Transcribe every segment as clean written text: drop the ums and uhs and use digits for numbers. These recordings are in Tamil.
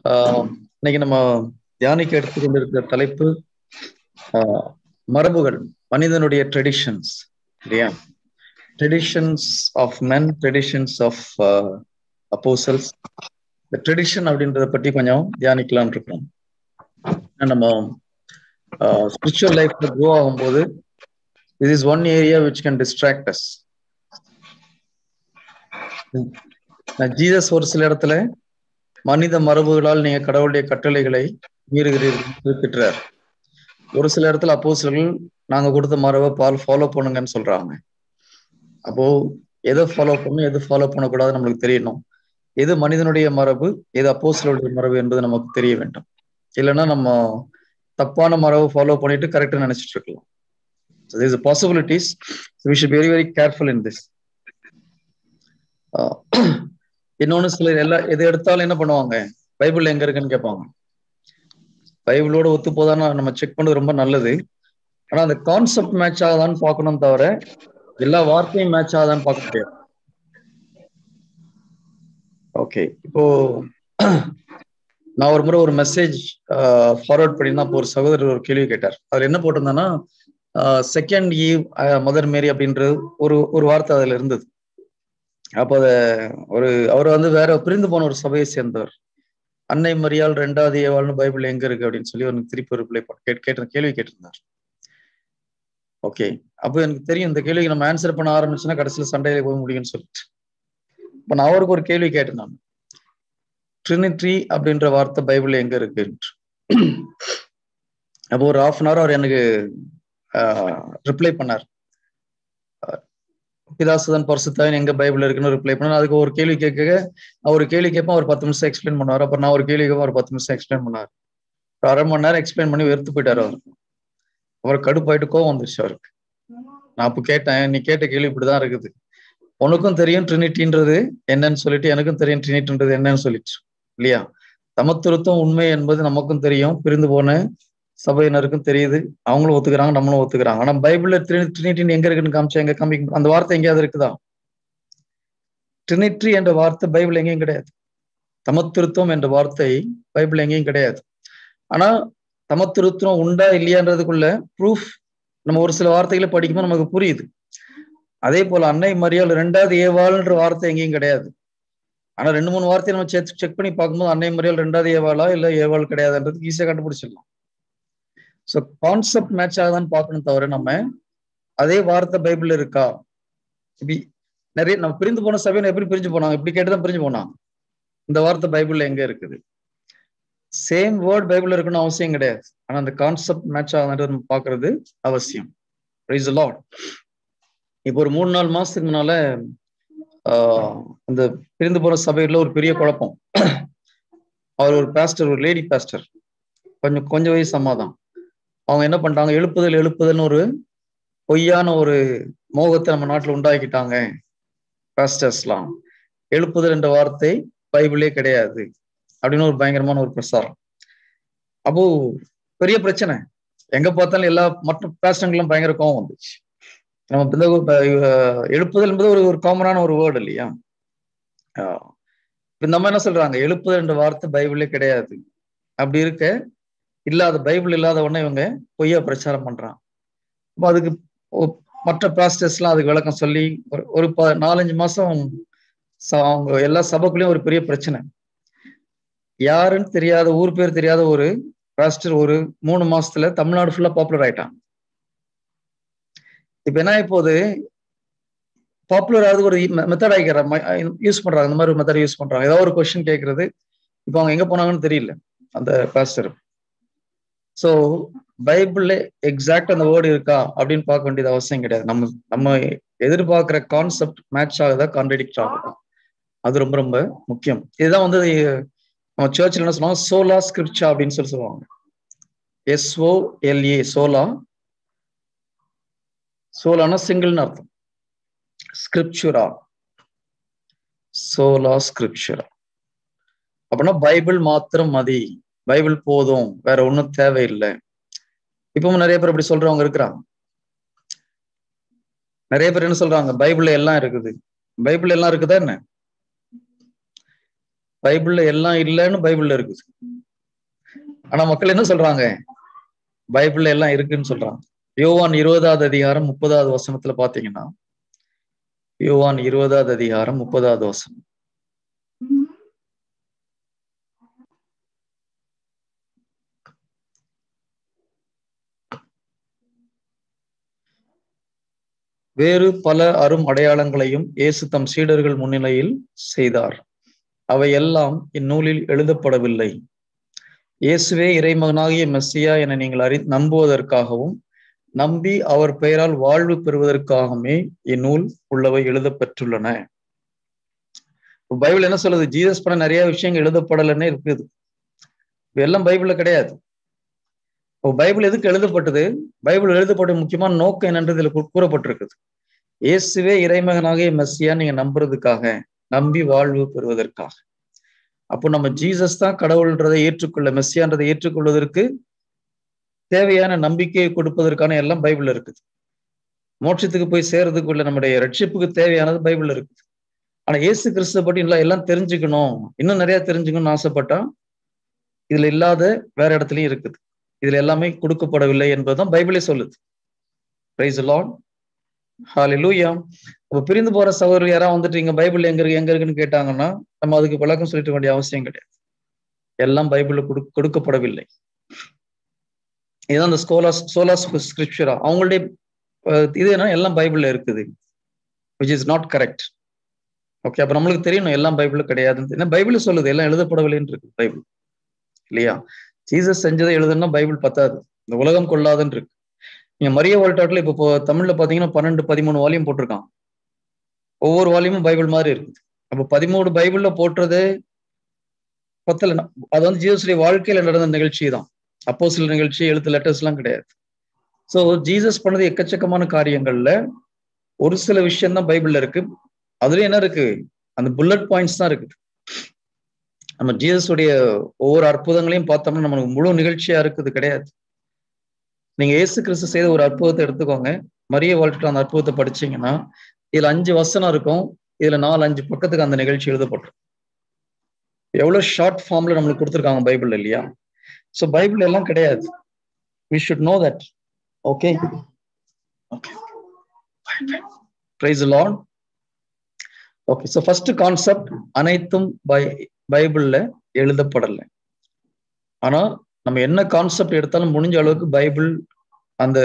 ஆஹ் இன்னைக்கு நம்ம தியானிக்க எடுத்துக்கொண்டிருக்கிற தலைப்பு மரபுகள், மனிதனுடைய ட்ரெடிஷன்ஸ் இல்லையா? Traditions of men, traditions of apostles. இந்த ட்ரெடிஷன் அப்படின்றத பற்றி கொஞ்சம் தியானிக்கலான் இருக்கோம். நம்ம ஸ்பிரிச்சுவல் லைஃப்ல க்ரோ ஆகும்போது this is one area which can distract us. Jesus ஒரு சில இடத்துல மனித மரபுகளால் நீங்க கடவுளுடைய கட்டளைகளை மீறுகிறீர்கள் குறிப்பிட்டார். ஒரு சில இடத்துல அப்போஸ்தலர்கள் நாங்க கொடுத்த மரபை ஃபாலோ பண்ணுங்கன்னு சொல்றாங்க. அப்போ எதை ஃபாலோ பண்ணணும், எது ஃபாலோ பண்ணக்கூடாது நம்மளுக்கு தெரியணும். எது மனிதனுடைய மரபு, எது அப்போஸ்தலருடைய மரபு என்பது நமக்கு தெரிய வேண்டும். இல்லைன்னா நம்ம தப்பான மரபை ஃபாலோ பண்ணிட்டு கரெக்டா நினைச்சிட்டு இருக்கலாம். So there is a possibilities. So we should be very, very careful in this. இன்னொன்னு சிலர் எது எடுத்தாலும் என்ன பண்ணுவாங்க, பைபிள் எங்க இருக்குன்னு கேட்பாங்க. பைபிளோட ஒத்து போதான்னு நம்ம செக் பண்ணது ரொம்ப நல்லது. ஆனா அந்த கான்செப்ட் மேட்ச் ஆகுதான்னு பார்க்கணும் தவிர எல்லா வார்த்தையும் மேட்ச் ஆகுதான்னு பார்க்க முடியாது. ஓகே, இப்போ நான் ஒரு முறை ஒரு மெசேஜ் ஃபார்வர்ட் பண்ணினா ஒரு சகோதரர் ஒரு கேள்வி கேட்டார். அதுல என்ன போட்டிருந்தான்னா, செகண்ட் ஈவ் மதர் மேரி அப்படின்ற ஒரு வார்த்தை அதுல இருந்தது. அப்போ அத அவர் வேற பிரிந்து போன ஒரு சபையை சேர்ந்தவர். அன்னை மரியாள் 2வது ஏவாள்னு பைபிள் எங்க இருக்கு அப்படின்னு சொல்லி ஒரு திருப்பி ரிப்ளை கேள்வி கேட்டிருந்தார். ஓகே, அப்போ எனக்கு தெரியும் இந்த கேள்விக்கு நம்ம ஆன்சர் பண்ண ஆரம்பிச்சுன்னா கடைசியில் சண்டையில போக முடியும்னு சொல்லிட்டு இப்ப நான் அவருக்கு ஒரு கேள்வி கேட்டேன். நான் ட்ரினிட்டி அப்படின்ற வார்த்தை பைபிள் எங்க இருக்கு. அப்போ ஒரு 1/2 hour அவர் எனக்கு ரிப்ளை பண்ணார். பிதாசுதன் பரிசுத்தன் எங்க பைபிள் இருக்குன்னு ரிப்ளை பண்ண. அதுக்கு ஒரு கேள்வி ஒரு கேள்வி கேட்பேன், ஒரு 10 நிமிஷம் எக்ஸ்பிளைன் பண்ணுவார். அப்புறம் நான் ஒரு கேள்வி கேட்பேன், ஒரு 10 நிமிஷம் எக்ஸ்பிளைன் பண்ணார். 1/2 மணி நேரம் எக்ஸ்பிளைன் பண்ணி வெறுத்து போயிட்டாரு. அவர் கடுப்பாயிட்டு கோவம் வந்துருச்சு அவருக்கு. நான் அப்ப கேட்டேன், நீ கேட்ட கேள்வி இப்படிதான் இருக்குது, உனக்கும் தெரியும் ட்ரினிட்டின்றது என்னன்னு சொல்லிட்டு, எனக்கும் தெரியும் ட்ரினிட்டின்றது என்னன்னு சொல்லிட்டு இல்லையா? சமத்துவம் உண்மை என்பது நமக்கும் தெரியும், பிரிந்து போன சபையினருக்கும் தெரியுது, அவங்களும் ஒத்துக்கிறாங்க, நம்மளும் ஒத்துக்கிறாங்க. ஆனா பைபிள்ல ட்ரினிட்டின்னு எங்க இருக்குன்னு காமிச்சா எங்க காமிக்க, அந்த வார்த்தை எங்கேயாவது இருக்குதா? ட்ரினிட்டி என்ற வார்த்தை பைபிள் எங்கேயும் கிடையாது. சமத்துவம் என்ற வார்த்தை பைபிள் எங்கேயும் கிடையாது. ஆனா சமத்துவம் உண்டா இல்லையான்றதுக்குள்ள ப்ரூஃப் நம்ம ஒரு சில வார்த்தைகளை படிக்கும்போது நமக்கு புரியுது. அதே போல அன்னை மரியாள் 2வது ஏவாள்ன்ற வார்த்தை எங்கேயும் கிடையாது. ஆனா 2-3 வார்த்தையை நம்ம செக் பண்ணி பார்க்கும்போது அன்னை மரியாள் 2வது ஏவாளா இல்ல ஏவாள் கிடையாதுன்றது ஈஸியா கண்டுபிடிச்சிடலாம். ஸோ கான்செப்ட் மேட்ச் ஆகுதான்னு பார்க்கணும் தவிர நம்ம அதே வார்த்தை பைபிள்ல இருக்கா. நிறைய நம்ம பிரிந்து போன சபையில எப்படி பிரிஞ்சு போனாங்க, இப்படி கேட்டுதான் பிரிஞ்சு போனாங்க. இந்த வார்த்தை பைபிள்ல எங்க இருக்குது? சேம் வேர்ட் பைபிள்ல இருக்கணும் அவசியம் கிடையாது. ஆனா அந்த கான்செப்ட் மேட்ச் ஆகுதுன்றது நம்ம பார்க்கறது அவசியம். Price the Lord. இப்போ ஒரு 3-4 மாசத்துக்கு முன்னால அந்த பிரிந்து போற சபையில ஒரு பெரிய குழப்பம். அவர் ஒரு பாஸ்டர், ஒரு லேடி பாஸ்டர், கொஞ்சம் வயசு அம்மாதான். அவங்க என்ன பண்றாங்க, எழுப்புதல்னு ஒரு பொய்யான ஒரு மோகத்தை நம்ம நாட்டுல உண்டாக்கிட்டாங்க. பாஸ்டர்ஸ்லாம் எழுப்புதல் என்ற வார்த்தை பைபிளே கிடையாது அப்படின்னு ஒரு பயங்கரமான ஒரு பிரசாரம். அப்போ பெரிய பிரச்சனை, எங்க பார்த்தாலும் எல்லா மற்ற பாஸ்டர்களும் பயங்கர கோவம் வந்துச்சு. நம்ம எழுப்புதல் என்பது ஒரு காமனான ஒரு வேர்டு இல்லையா? நம்ம என்ன சொல்றாங்க, எழுப்புதல் என்ற வார்த்தை பைபிளே கிடையாது. அப்படி இருக்க இல்லாத பைபிள் இல்லாத உடனே இவங்க பொய்யா பிரச்சாரம் பண்றாங்க. அப்போ அதுக்கு மற்ற பாஸ்டர்ஸ் எல்லாம் அதுக்கு விளக்கம் சொல்லி ஒரு 4-5 மாசம் அவங்க எல்லா சபைக்குள்ளயும் ஒரு பெரிய பிரச்சனை. யாருன்னு தெரியாத, ஊர் பேர் தெரியாத ஒரு பாஸ்டர் ஒரு 3 மாசத்துல தமிழ்நாடு ஃபுல்லா பாப்புலர் ஆயிட்டான். இப்ப என்ன இப்போது பாப்புலர் ஆகுது ஒரு மெத்தட் யூஸ் பண்றாங்க. இந்த மாதிரி ஒரு மெத்தட் யூஸ் பண்றாங்க. ஏதாவது ஒரு கொஸ்டின் கேட்கறது. இப்போ அவங்க எங்க போனாங்கன்னு தெரியல அந்த பாஸ்டர். ஸோ பைபிள்ல எக்ஸாக்ட் அந்த வேர்டு இருக்கா அப்படின்னு பார்க்க வேண்டியது அவசியம் கிடையாது. நம்ம எதிர்பார்க்கிற கான்செப்ட் மேட்ச் ஆகுதா, கான்ட்ரடிக்ட் ஆகுதா, அது ரொம்ப ரொம்ப முக்கியம். இதுதான் நம்ம சர்ச்சில் என்ன சொல்லுவாங்க, சோலா ஸ்கிரிப்சா அப்படின்னு சொல்லுவாங்க. SOLA, சோலானா சிங்கிள்னு அர்த்தம். ஸ்கிரிப்சுரா, சோலா ஸ்கிரிப்சுரா அப்படின்னா பைபிள் மாத்திரம் மதி, பைபிள் போதும், வேற ஒன்றும் தேவையில்லை. இப்பவும் நிறைய பேர் அப்படி சொல்றவங்க இருக்கிறாங்க. நிறைய பேர் என்ன சொல்றாங்க, பைபிள்ல எல்லாம் இருக்குது. பைபிள் எல்லாம் இருக்குதா என்ன? பைபிள்ல எல்லாம் இல்லைன்னு பைபிள்ல இருக்குது. ஆனா மக்கள் என்ன சொல்றாங்க? பைபிள்ல எல்லாம் இருக்குன்னு சொல்றாங்க. யோவான் 20வது அதிகாரம் 30வது வசனத்துல பாத்தீங்கன்னா, யோவான் 20வது அதிகாரம் 30வது வசனம். வேறு பல அரும் அடையாளங்களையும் இயேசு தம் சீடர்கள் முன்னிலையில் செய்தார். அவை எல்லாம் இந்நூலில் எழுதப்படவில்லை. இயேசுவே இறைமகனாகிய மெஸ்ஸியா என நீங்கள் நம்புவதற்காகவும் நம்பி அவர் பெயரால் வாழ்வு பெறுவதற்காகவே இந்நூல் உள்ளவை எழுதப்பெற்றுள்ளன. பைபிள் என்ன சொல்லுது? ஜீசஸ் பண்ண நிறைய விஷயங்கள் எழுதப்படலன்னு இருக்குது. எல்லாம் பைபிள்ல கிடையாது. பைபிள் எதுக்கு எழுதப்பட்டது? பைபிள் எழுதப்பட்ட முக்கியமான நோக்கம் என்னன்றது இதுல கூறப்பட்டிருக்குது. இயேசுவே இறைமகனாகிய மெஸ்ஸியா நீங்க நம்புறதுக்காக, நம்பி வாழ்வு பெறுவதற்காக. அப்போ நம்ம ஜீசஸ் தான் கடவுள்ன்றதை ஏற்றுக்கொள்ள, மெஸ்ஸியான்றதை ஏற்றுக்கொள்வதற்கு தேவையான நம்பிக்கையை கொடுப்பதற்கான எல்லாம் பைபிள் இருக்குது. மோட்சத்துக்கு போய் சேர்றதுக்குள்ள நம்முடைய ரட்சிப்புக்கு தேவையானது பைபிள் இருக்குது. ஆனா இயேசு கிறிஸ்துவ பற்றி எல்லாம் தெரிஞ்சுக்கணும், இன்னும் நிறைய தெரிஞ்சுக்கணும்னு ஆசைப்பட்டா இதுல இல்லாத வேற இடத்துலயும் இருக்குது. இதுல எல்லாமே கொடுக்கப்படவில்லை என்பதுதான் பைபிளே சொல்லுது. பிரைஸ் தி லார்ட், ஹல்லேலூயா. அப்ப பிரிந்து போற சகோதரர் யாராவது வந்துட்டு இங்க பைபிள் எங்க இருக்குன்னு கேட்டாங்கன்னா நம்ம அதுக்கு விளக்கம் சொல்லிட்டு வேண்டிய அவசியம் கிடையாது. எல்லாம் பைபிள்ல கொடுக்கப்படவில்லை. இதுதான் இந்த சோலாஸ் ஸ்கிரிப்சரா அவங்களுடைய இது என்ன, எல்லாம் பைபிள்ல இருக்குது, which is not correct. Okay, அப்ப நம்மளுக்கு தெரியணும் எல்லாம் பைபிள் கிடையாதுன்னு. ஏன்னா பைபிள் சொல்லுது எல்லாம் எழுதப்படவில்லைன்னு இருக்கு பைபிள், இல்லையா? ஜீசஸ் செஞ்சதை எழுதுனா பைபிள் பத்தாது, இந்த உலகம் கொள்ளாதுன்னு இருக்கு. நீங்க மரிய வால்டாட்ல இப்போ தமிழ்ல பாத்தீங்கன்னா 12-13 வால்யூம் போட்டிருக்கான். ஒவ்வொரு வால்யூமும் பைபிள் மாதிரி இருக்குது. அப்ப 13 பைபிள்ல போட்டுறது பத்தல. அது வந்து ஜீசஸுடைய வாழ்க்கையில நடந்த நிகழ்ச்சி தான், அப்போஸ்தலர் நிகழ்ச்சி, எழுத்து லெட்டர்ஸ் எல்லாம் கிடையாது. சோ ஜீசஸ் பண்ணது எக்கச்சக்கமான காரியங்கள்ல ஒரு சில விஷயம் தான் பைபிள்ல இருக்கு. அதுல என்ன இருக்கு? அந்த புல்லட் பாயிண்ட்ஸ் தான் இருக்குது. நம்ம ஜீசஸுடைய ஒவ்வொரு அற்புதங்களையும் பார்த்தோம்னா நமக்கு முழு நிகழ்ச்சியா இருக்குது கிடையாது. நீங்க இயேசு கிறிஸ்து செய்த ஒரு அற்புதத்தை எடுத்துக்கோங்க, மரிய வாழ்க்கை அந்த அற்புதத்தை படிச்சீங்கன்னா இதுல 5 வசனம் இருக்கும், இதுல 4-5 பக்கத்துக்கு அந்த நிகழ்ச்சி எழுதப்பட்டிருக்கும். எவ்வளவு ஷார்ட் ஃபார்ம்ல நம்மளுக்கு கொடுத்துருக்காங்க பைபிள், இல்லையா? சோ பைபிள் எல்லாம் கிடையாது. we should know that. okay praise the Lord. okay, so first concept, அனைத்தும் பைபிள்ல எழுதப்படல. ஆனா நம்ம என்ன கான்செப்ட் எடுத்தாலும் முடிஞ்ச அளவுக்கு பைபிள் அந்த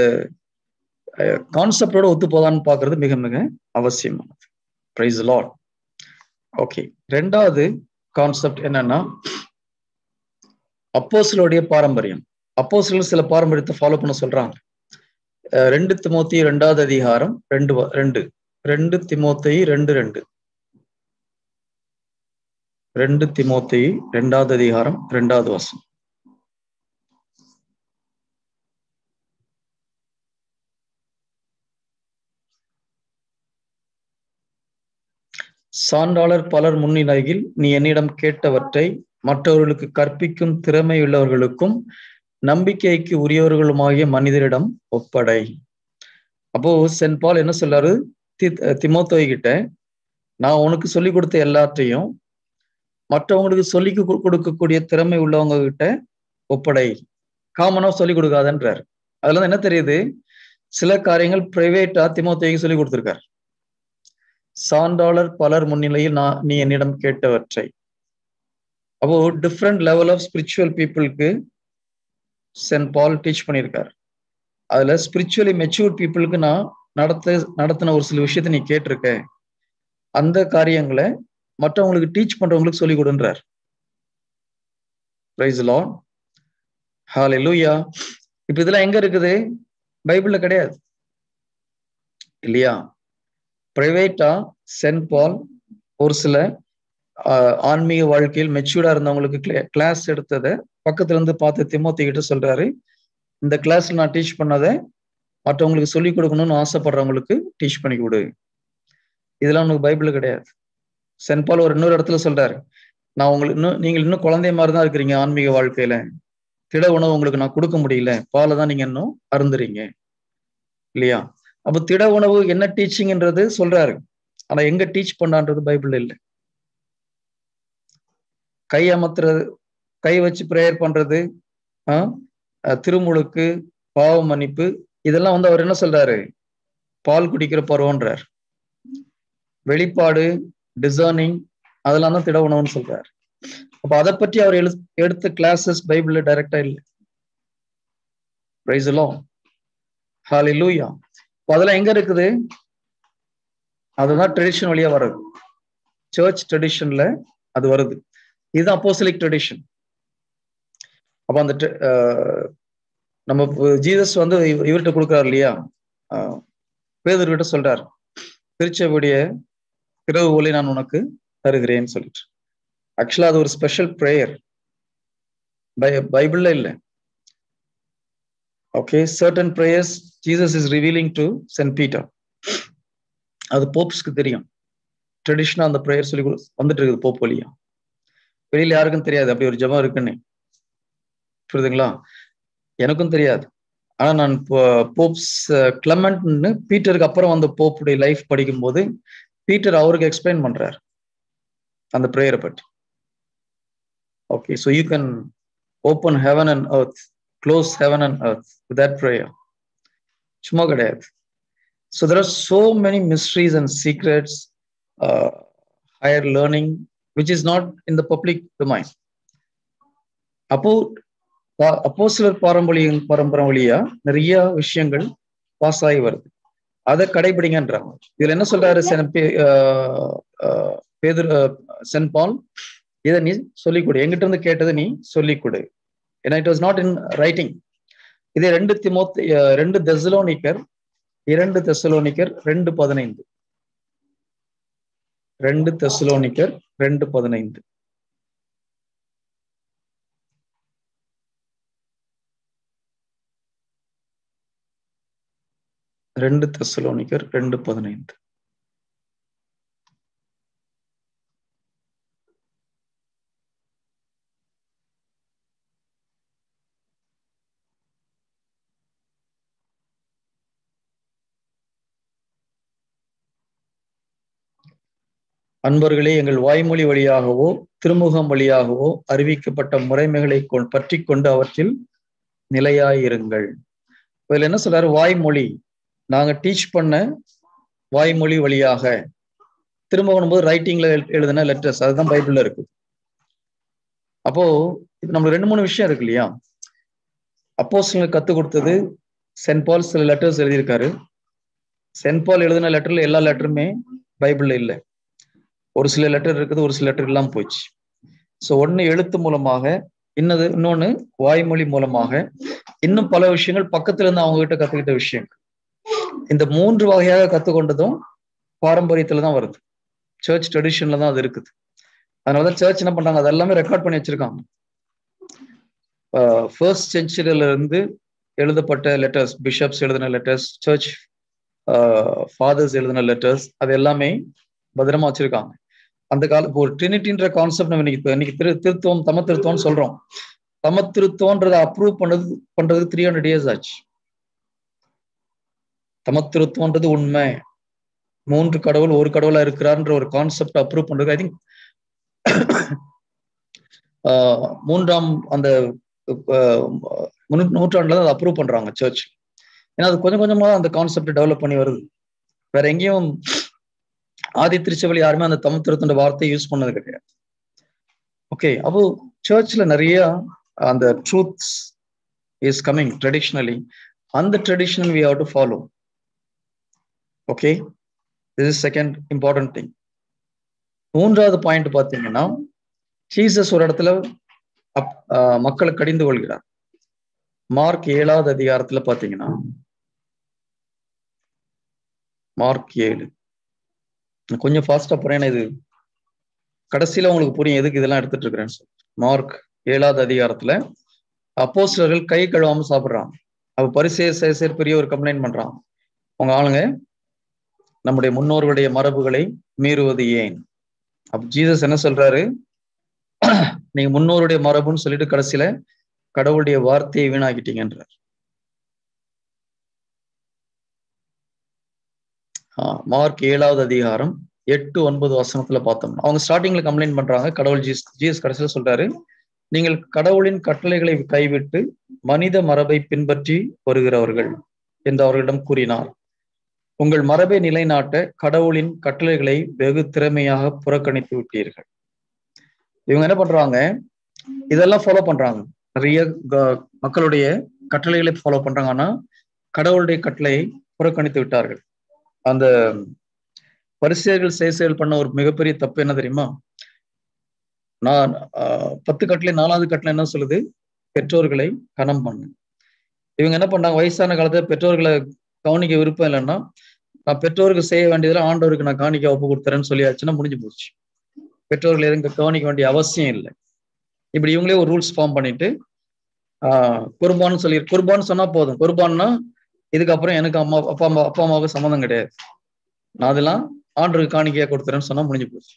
கான்செப்டோட ஒத்து போதான்னு பாக்குறது மிக மிக அவசியமானது. praise the Lord. ஓகே, ரெண்டாவது கான்செப்ட் என்னன்னா அப்போஸ்தலருடைய பாரம்பரியம். அப்போஸ்தலர் சில பாரம்பரியத்தை ஃபாலோ பண்ண சொல்றாங்க. 2 தீமோத்தேயு 2வது அதிகாரம் 2 தீமோத்தேயு 2:2. 2 தீமோத்தேயு 2வது அதிகாரம் 2வது வசனம். சான்றாளர் பலர் முன்னிலையில் நீ என்னிடம் கேட்டவற்றை மற்றவர்களுக்கு கற்பிக்கும் திறமையுள்ளவர்களுக்கும் நம்பிக்கைக்கு உரியவர்களுமாகிய மனிதரிடம் ஒப்படை. அப்போ சென்ட் பால் என்ன சொல்றாரு தீமோத்தேயு கிட்ட, நான் உனக்கு சொல்லி கொடுத்த எல்லாத்தையும் மற்றவங்களுக்கு சொல்லி கொடுக்கக்கூடிய திறமை உள்ளவங்க கிட்ட ஒப்படை, காமனா சொல்லி கொடுக்காதன்றார். அதுல என்ன தெரியுது? சில காரியங்கள் பிரைவேட்டா தீமோத்தேயுக்கு சொல்லி கொடுத்திருக்காரு. சான்றாளர் பலர் முன்னிலையில் நீ என்னிடம் கேட்டவற்றை. அப்போ டிஃப்ரெண்ட் லெவல் ஆஃப் ஸ்பிரிச்சுவல் பீப்புளுக்கு சென்ட் பால் டீச் பண்ணியிருக்காரு. அதுல ஸ்பிரிச்சுவலி மெச்சூர்ட் பீப்புளுக்கு நான் நடத்தின ஒரு சில விஷயத்த நீ கேட்டிருக்க, அந்த காரியங்களை மற்றவங்களுக்கு டீச் பண்றவங்களுக்கு சொல்லி கொடுன்றார். பிரைஸ் தி லார்ட், ஹல்லேலூயா. இப்ப இதெல்லாம் எங்க இருக்குது? பைபிள்ல கிடையாது, இல்லையா? பிரைவேட்டா சென்ட் பால் ஒரு சில ஆன்மீக வாழ்க்கையில் மெச்சூர்டா இருந்தவங்களுக்கு கிளாஸ் எடுத்ததை பக்கத்துல இருந்து பார்த்து தீமோத்தேயு கிட்ட சொல்றாரு, இந்த கிளாஸ்ல நான் டீச் பண்ணதை மற்றவங்களுக்கு சொல்லிக் கொடுக்கணும்னு ஆசைப்படுறவங்களுக்கு டீச் பண்ணி கொடு. இதெல்லாம் உனக்கு பைபிள் கிடையாது. சென்ட் பால் ஒரு இன்னொரு இடத்துல சொல்றாரு, நான் உங்களுக்கு நீங்கள் இன்னும் குழந்தை மாதிரி தான் இருக்கிறீங்க ஆன்மீக வாழ்க்கையில, திட உணவு உங்களுக்கு நான் கொடுக்க முடியல, பாலை தான் நீங்க இன்னும் அருந்துறீங்க, இல்லையா? அப்ப திட உணவு என்ன டீச்சிங்ன்றது சொல்றாரு, ஆனா எங்க டீச் பண்ணான்றது பைபிள் இல்லை. கை அமர்த்துறது, கை வச்சு ப்ரேயர் பண்றது, திருமுழுக்கு, பாவ மன்னிப்பு, இதெல்லாம் வந்து அவர் என்ன சொல்றாரு? பால் குடிக்கிற பருவன்றார். வெளிப்பாடு, டிசர்னிங், அதெல்லாம் தான் திட உணவுன்னு சொல்றாரு. அப்ப அதை பற்றி அவர் எடுத்த கிளாஸஸ் பைபிள்ல டைரக்டா இல்லை. பிரைஸ் தி லார்ட், ஹalleluya. அதெல்லாம் எங்க இருக்குது? அதுதான் ட்ரெடிஷன் வழியா வருது, சர்ச் ட்ரெடிஷன்ல அது வருது. இதுதான் அப்போஸ்தலிக் ட்ரெடிஷன். அப்ப அந்த நம்ம ஜீசஸ் வந்து இவர்கிட்ட கொடுக்குறாரு இல்லையா, பேதுருவிட்ட சொல்றார், திருச்சபையுடைய திறவுகோலை நான் உனக்கு தருகிறேன்னு சொல்லிட்டு. ஆக்சுவலா அது ஒரு ஸ்பெஷல் பிரேயர், பைபிள்ல இல்லை. Okay, certain prayers Jesus is revealing to saint Peter. அது போப்ஸ்க்கு தெரியும். ட்ரெடிஷனா அந்த பிரேயர் சொல்லி வந்துட்டு இருக்குது போப் வழியா. வெளியில யாருக்கும் தெரியாது அப்படி ஒரு ஜெபம் இருக்குன்னு, புரியுதுங்களா? எனக்கும் தெரியாது. ஆனா நான் போப்ஸ் கிளமெண்ட்னு பீட்டருக்கு அப்புறம் வந்த போப்புடைய லைஃப் படிக்கும் போது பீட்டர் அவருக்கு எக்ஸ்பிளைன் பண்றார் அந்த பிரேயரை பற்றி. Okay, so you can open heaven and earth, close heaven and earth with that prayer. சும்மா கிடையாது. So there are so many mysteries and secrets, higher learning which is not in the public domain. அப்போஸ்தலர் பரம்பரை வழியா நிறைய விஷயங்கள் பாஸ் ஆகி வருது, அதை கடைபிடிங்கன்றாங்க. இதுல என்ன சொல்றாரு சென்ட் பால்? இதை நீ சொல்லிக் கொடு, எங்கிட்ட இருந்து கேட்டதை நீ சொல்லிக் கொடு. ஏன்னா it was not in writing. இதே 2 தெசலோனிக்கர் 2:15 2 தெசலோனிக்கர் 2:15. 2 தெசலோனிக்கர் 2:15. அன்பர்களே, எங்கள் வாய்மொழி வழியாகவோ திருமுகம் வழியாகவோ அறிவிக்கப்பட்ட முறைமைகளை பற்றி கொண்டு அவற்றில் நிலையாயிருங்கள். இதுல என்ன சொல்றாரு? வாய்மொழி, நாங்க டீச் பண்ண வாய்மொழி வழியாக. திருமுகம் போது ரைட்டிங்ல எழுதின லெட்டர்ஸ், அதுதான் பைபிள்ல இருக்கு. அப்போ நம்ம 2-3 விஷயம் இருக்கு இல்லையா? அப்போஸ்தலருக்கு கத்து கொடுத்தது சென்ட் பால் சில லெட்டர்ஸ் எழுதியிருக்காரு. சென்ட் பால் எழுதின லெட்டர்ல எல்லா லெட்டருமே பைபிள்ல இல்லை. ஒரு சில லெட்டர் இருக்குது, ஒரு சில லெட்டர் இல்லாம போயிடுச்சு. ஸோ ஒன்னு எழுத்து மூலமாக, இன்னொன்னு வாய்மொழி மூலமாக, இன்னும் பல விஷயங்கள் பக்கத்துல இருந்து அவங்க கிட்ட கத்துக்கிட்ட விஷயங்கள். இந்த 3 வகையாக கத்துக்கொண்டதும் பாரம்பரியத்துல தான் வருது, சர்ச் ட்ரெடிஷன்ல தான் அது இருக்குது. அதனாலதான் சர்ச் என்ன பண்றாங்க, அது எல்லாமே ரெக்கார்ட் பண்ணி வச்சிருக்காங்க. ஃபர்ஸ்ட் செஞ்சுரியில இருந்து எழுதப்பட்ட லெட்டர்ஸ், பிஷப்ஸ் எழுதின லெட்டர்ஸ், சர்ச் ஃபாதர்ஸ் எழுதின லெட்டர்ஸ், அது எல்லாமே பத்திரமா வச்சிருக்காங்க. அந்த ஒரு ட்ரினிட்டின்ற கான்செப்ட் நம்ம இன்னைக்கு திருத்துவம், தமத்திருத்துவம்னு சொல்றோம். தமத்திருத்துவன்றதை அப்ரூவ் பண்றதுக்கு 300 years ஆச்சு. தமத்திருத்துவன்றது உண்மை, 3 கடவுள் ஒரு கடவுளா இருக்கிறார்ன்ற ஒரு கான்செப்ட் அப்ரூவ் பண்றது ஐ திங்க் 3ஆம் அந்த நூற்றாண்டுல அதை அப்ரூவ் பண்றாங்க சர்ச். ஏன்னா அது கொஞ்சம் கொஞ்சமா அந்த கான்செப்ட் டெவலப் பண்ணி வருது. வேற எங்கேயும் ஆதி திருச்சபையில் யாருமே அந்த தமத்திருத்துவ வார்த்தையை யூஸ் பண்ணது கிடையாது. ஓகே, அப்போ சர்ச்ல நிறைய அந்த ட்ரூத்ஸ் இஸ் கமிங் ட்ரெடிஷனலி. அந்த traditional we have to follow. Okay, this is second important thing. 3வது பாயிண்ட் பாத்தீங்கன்னா, ஜீசஸ் ஒரு இடத்துல மக்களை கடிந்து கொள்கிறார். மார்க் 7வது அதிகாரத்துல பாத்தீங்கன்னா, மார்க் 7 கொஞ்சம் ஃபாஸ்டா போறேன், இது கடைசியில உங்களுக்கு புரியும் எதுக்கு இதெல்லாம் எடுத்துட்டு இருக்கிறேன்னு சொல்லி. மார்க் 7வது அதிகாரத்துல அப்போஸ்தலர்கள் கை கழுவாம சாப்பிடுறாங்க. அப்ப பரிசேயர் பெரிய ஒரு கம்ப்ளைண்ட் பண்றாங்க, உங்க ஆளுங்க நம்முடைய முன்னோர்களுடைய மரபுகளை மீறுவது ஏன்? அப்ப ஜீசஸ் என்ன சொல்றாரு, நீங்க முன்னோருடைய மரபுன்னு சொல்லிட்டு கடைசியில கடவுளுடைய வார்த்தையை வீணாக்கிட்டீங்கன்றார். மார்க் 7வது அதிகாரம் 8, 9 வசனத்துல பார்த்தோம். அவங்க ஸ்டார்டிங்ல கம்ப்ளைண்ட் பண்றாங்க. கடவுள் ஜீசஸ் கடைசியில சொல்றாரு, நீங்கள் கடவுளின் கட்டளைகளை கைவிட்டு மனித மரபை பின்பற்றி வருகிறவர்கள் என்று அவர்களிடம் கூறினார். உங்கள் மரபை நிலைநாட்ட கடவுளின் கட்டளைகளை வெகு திறமையாக புறக்கணித்து விட்டீர்கள். இவங்க என்ன பண்றாங்க, இதெல்லாம் ஃபாலோ பண்றாங்க. நிறைய மக்களுடைய கட்டளைகளை ஃபாலோ பண்றாங்க. ஆனா கடவுளுடைய கட்டளையை புறக்கணித்து விட்டார்கள். அந்த பரிசேயர்கள் செயல் பண்ண ஒரு மிகப்பெரிய தப்பு என்ன தெரியுமா? நான் 10 கட்டளை 4வது கட்டளை என்ன சொல்லுது? பெற்றோர்களை கனம் பண்ணு. இவங்க என்ன பண்ணாங்க, வயசான காலத்துல பெற்றோர்களை கவனிக்க விருப்பம் இல்லைன்னா, நான் பெற்றோருக்கு செய்ய வேண்டியதுல ஆண்டவருக்கு நான் காணிக்க ஒப்பு கொடுத்துறேன்னு சொல்லியாச்சுன்னா முடிஞ்சு போச்சு. பெற்றோர்களை எதுவும் கவனிக்க வேண்டிய அவசியம் இல்லை. இப்படி இவங்களே ஒரு ரூல்ஸ் ஃபார்ம் பண்ணிட்டு குர்பான்னு சொல்லி, குர்பான்னு சொன்னா போதும், குர்பான்னா இதுக்கப்புறம் எனக்கு அப்பா அம்மாவுக்கு சம்மந்தம் கிடையாது, நான் அதெல்லாம் ஆண்டருக்கு காணிக்கையா கொடுத்துறேன்னு சொன்னா முடிஞ்சு போச்சு.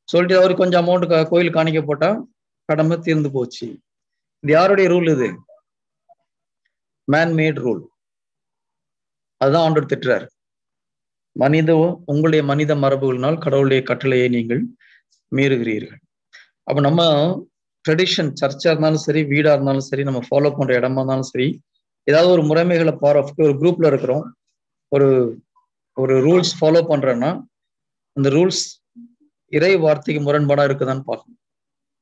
சொல்லிட்டு அவருக்கு கொஞ்சம் அமௌண்ட் கோயில் காணிக்க போட்டா கடமை தீர்ந்து போச்சு. இது யாருடைய ரூல்? இது மேன் மேட் ரூல். அதுதான் ஆண்டவர் திட்டுறாரு. உங்களுடைய மனித மரபுகளினால் கடவுளுடைய கட்டளையை நீங்கள் மீறுகிறீர்கள். அப்ப நம்ம ட்ரெடிஷன், சர்ச்சா இருந்தாலும் சரி, வீடா இருந்தாலும் சரி, நம்ம ஃபாலோ பண்ற இடமா இருந்தாலும் சரி, ஏதாவது ஒரு முறைமைகளை ஒரு குரூப்ல இருக்கிறோம், ஒரு ரூல்ஸ் ஃபாலோ பண்றேன்னா அந்த ரூல்ஸ் இறை வார்த்தைக்கு முரண்பாடா இருக்குதான்னு பார்க்கணும்.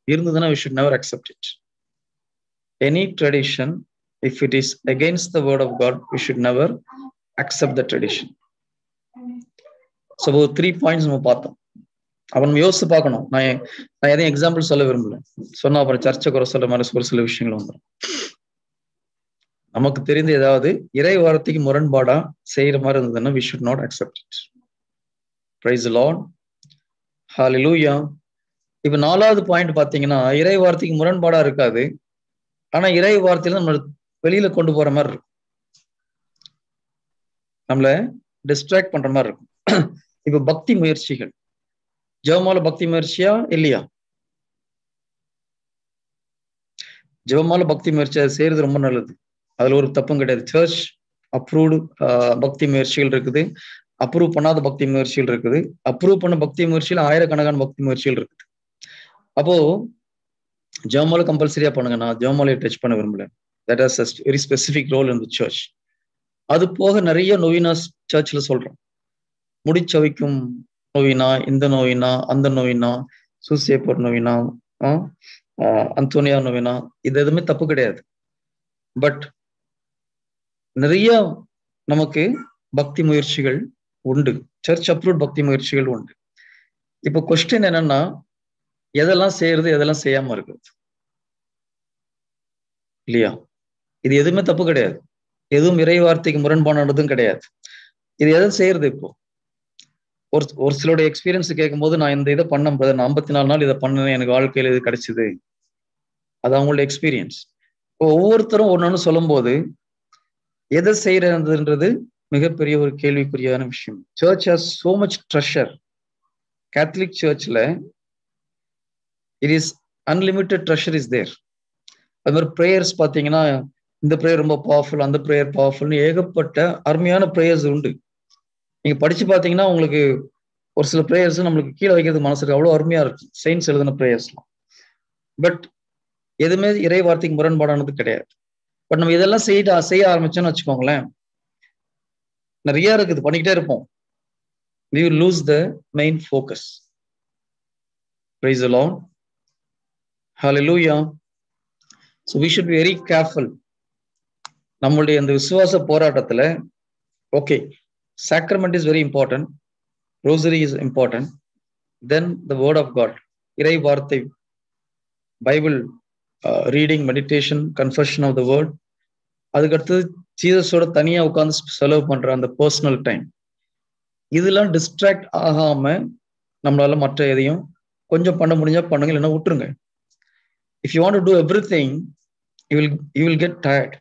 இருந்ததுன்னா we should never accept it. Any tradition, if it is against the word of God, we should never accept the tradition. So 3 points நம்ம பார்த்தோம். அவன் யோசிச்சு பார்க்கணும். நான் எதையும் எக்ஸாம்பிள் சொல்ல விரும்பல, சொன்னா அப்புறம் சர்ச்சை குறை சொல்ற மாதிரி ஒரு சில விஷயங்கள் வந்துடும். நமக்கு தெரிந்த ஏதாவது இறை வார்த்தைக்கு முரண்பாடா செய்யற மாதிரி இருந்ததுன்னா we should not accept it. Praise the Lord. Hallelujah. இப்ப 4வது பாயிண்ட் பாத்தீங்கன்னா, இறை வார்த்தைக்கு முரண்பாடா இருக்காது, ஆனா இறை வார்த்தையில நம்ம வெளியில கொண்டு போற மாதிரி இருக்கும், நம்மள டிஸ்ட்ராக்ட் பண்ற மாதிரி இருக்கும். இப்ப பக்தி முயற்சிகள், ஜெபமால பக்தி முயற்சியா இல்லையா? ஜெபமால பக்தி முயற்சி அது செய்யறது ரொம்ப நல்லது, அதுல ஒரு தப்பும் கிடையாது. சர்ச் அப்ரூவ்டு பக்தி முயற்சிகள் இருக்குது, அப்ரூவ் பண்ணாத பக்தி முயற்சிகள் இருக்குது, அப்ரூவ் பண்ண பக்தி முயற்சியில் ஆயிரக்கணக்கான பக்தி முயற்சிகள் இருக்குது. அப்போ ஜெபமால கம்பல்சரியா பண்ணுங்க. நான் ஜெபமாலையை டச் பண்ண விரும்பல. That has a very specific role in the church. அது போக நிறைய நோவினாஸ் சர்ச்ல சொல்றோம். முடிச்சவைக்கும் நோவினா, இந்த நோவினா, அந்த நோவினா, சூசேப்பர் நோவினா, அந்தோனியா நோவினா, இது எதுவுமே தப்பு கிடையாது. பட் நிறைய நமக்கு பக்தி முயற்சிகள் உண்டு, சர்ச் அப்ரூவ்ட் பக்தி முயற்சிகள் உண்டு. இப்ப கொஸ்டின் என்னன்னா, எதெல்லாம் செய்யறது, எதெல்லாம் செய்யாம இருக்கிறது இல்லையா? இது எதுவுமே தப்பு கிடையாது, எதுவும் இறை வார்த்தைக்கு முரண்பானதும் கிடையாது. இது எதை செய்யறது? இப்போ ஒரு சிலோட எக்ஸ்பீரியன்ஸ் கேட்கும் போது, நான் இந்த இதை பண்ண 54 நாள் இதை பண்ணேன், எனக்கு வாழ்க்கையில இது கிடைச்சது, அது அவங்களோட எக்ஸ்பீரியன்ஸ். ஒவ்வொருத்தரும் ஒன்னு சொல்லும் போது எதை செய்யறதுன்றது மிகப்பெரிய ஒரு கேள்விக்குரியான விஷயம். Church has so much treasure. Catholic சர்ச்ல it is unlimited treasure is there. அது மாதிரி ப்ரேயர்ஸ் பார்த்தீங்கன்னா, இந்த ப்ரேயர் ரொம்ப பவர்ஃபுல், அந்த ப்ரேயர் பவர்ஃபுல்னு ஏகப்பட்ட அருமையான ப்ரேயர்ஸ் உண்டு. நீங்க படிச்சு பார்த்தீங்கன்னா உங்களுக்கு ஒரு சில ப்ரேயர்ஸ் நம்மளுக்கு கீழே வைக்கிறது மனசுக்கு அவ்வளோ அருமையா இருக்கு, செயின்ஸ் எழுதின ப்ரேயர்ஸ்லாம். பட் எதுவுமே இறை வார்த்தைக்கு முரண்பாடானது கிடையாது. பட் நம்ம இதெல்லாம் செய்ய ஆரம்பிச்சோன்னு வச்சுக்கோங்களேன், நிறைய இருக்குது, பண்ணிக்கிட்டே இருப்போம். We will lose the main focus. Praise the Lord. Hallelujah. So we should be very careful. நம்மளுடைய அந்த விசுவாச போராட்டத்துல, okay, sacrament is very important, rosary is important, then the word of God, இறை வார்த்தை, Bible reading, meditation, confession of the word, அதுக்கடுத்து ஜீசஸோட தனியா உட்கார்ந்து செலவு பண்ற அந்த பர்சனல் டைம், இதெல்லாம் டிஸ்ட்ராக்ட் ஆகாம நம்மளால மற்ற எதையும் கொஞ்சம் பண்ண முடிஞ்சா பண்ணுங்க, இல்லைன்னா விட்டுருங்க. If you want to do everything, you will get tired.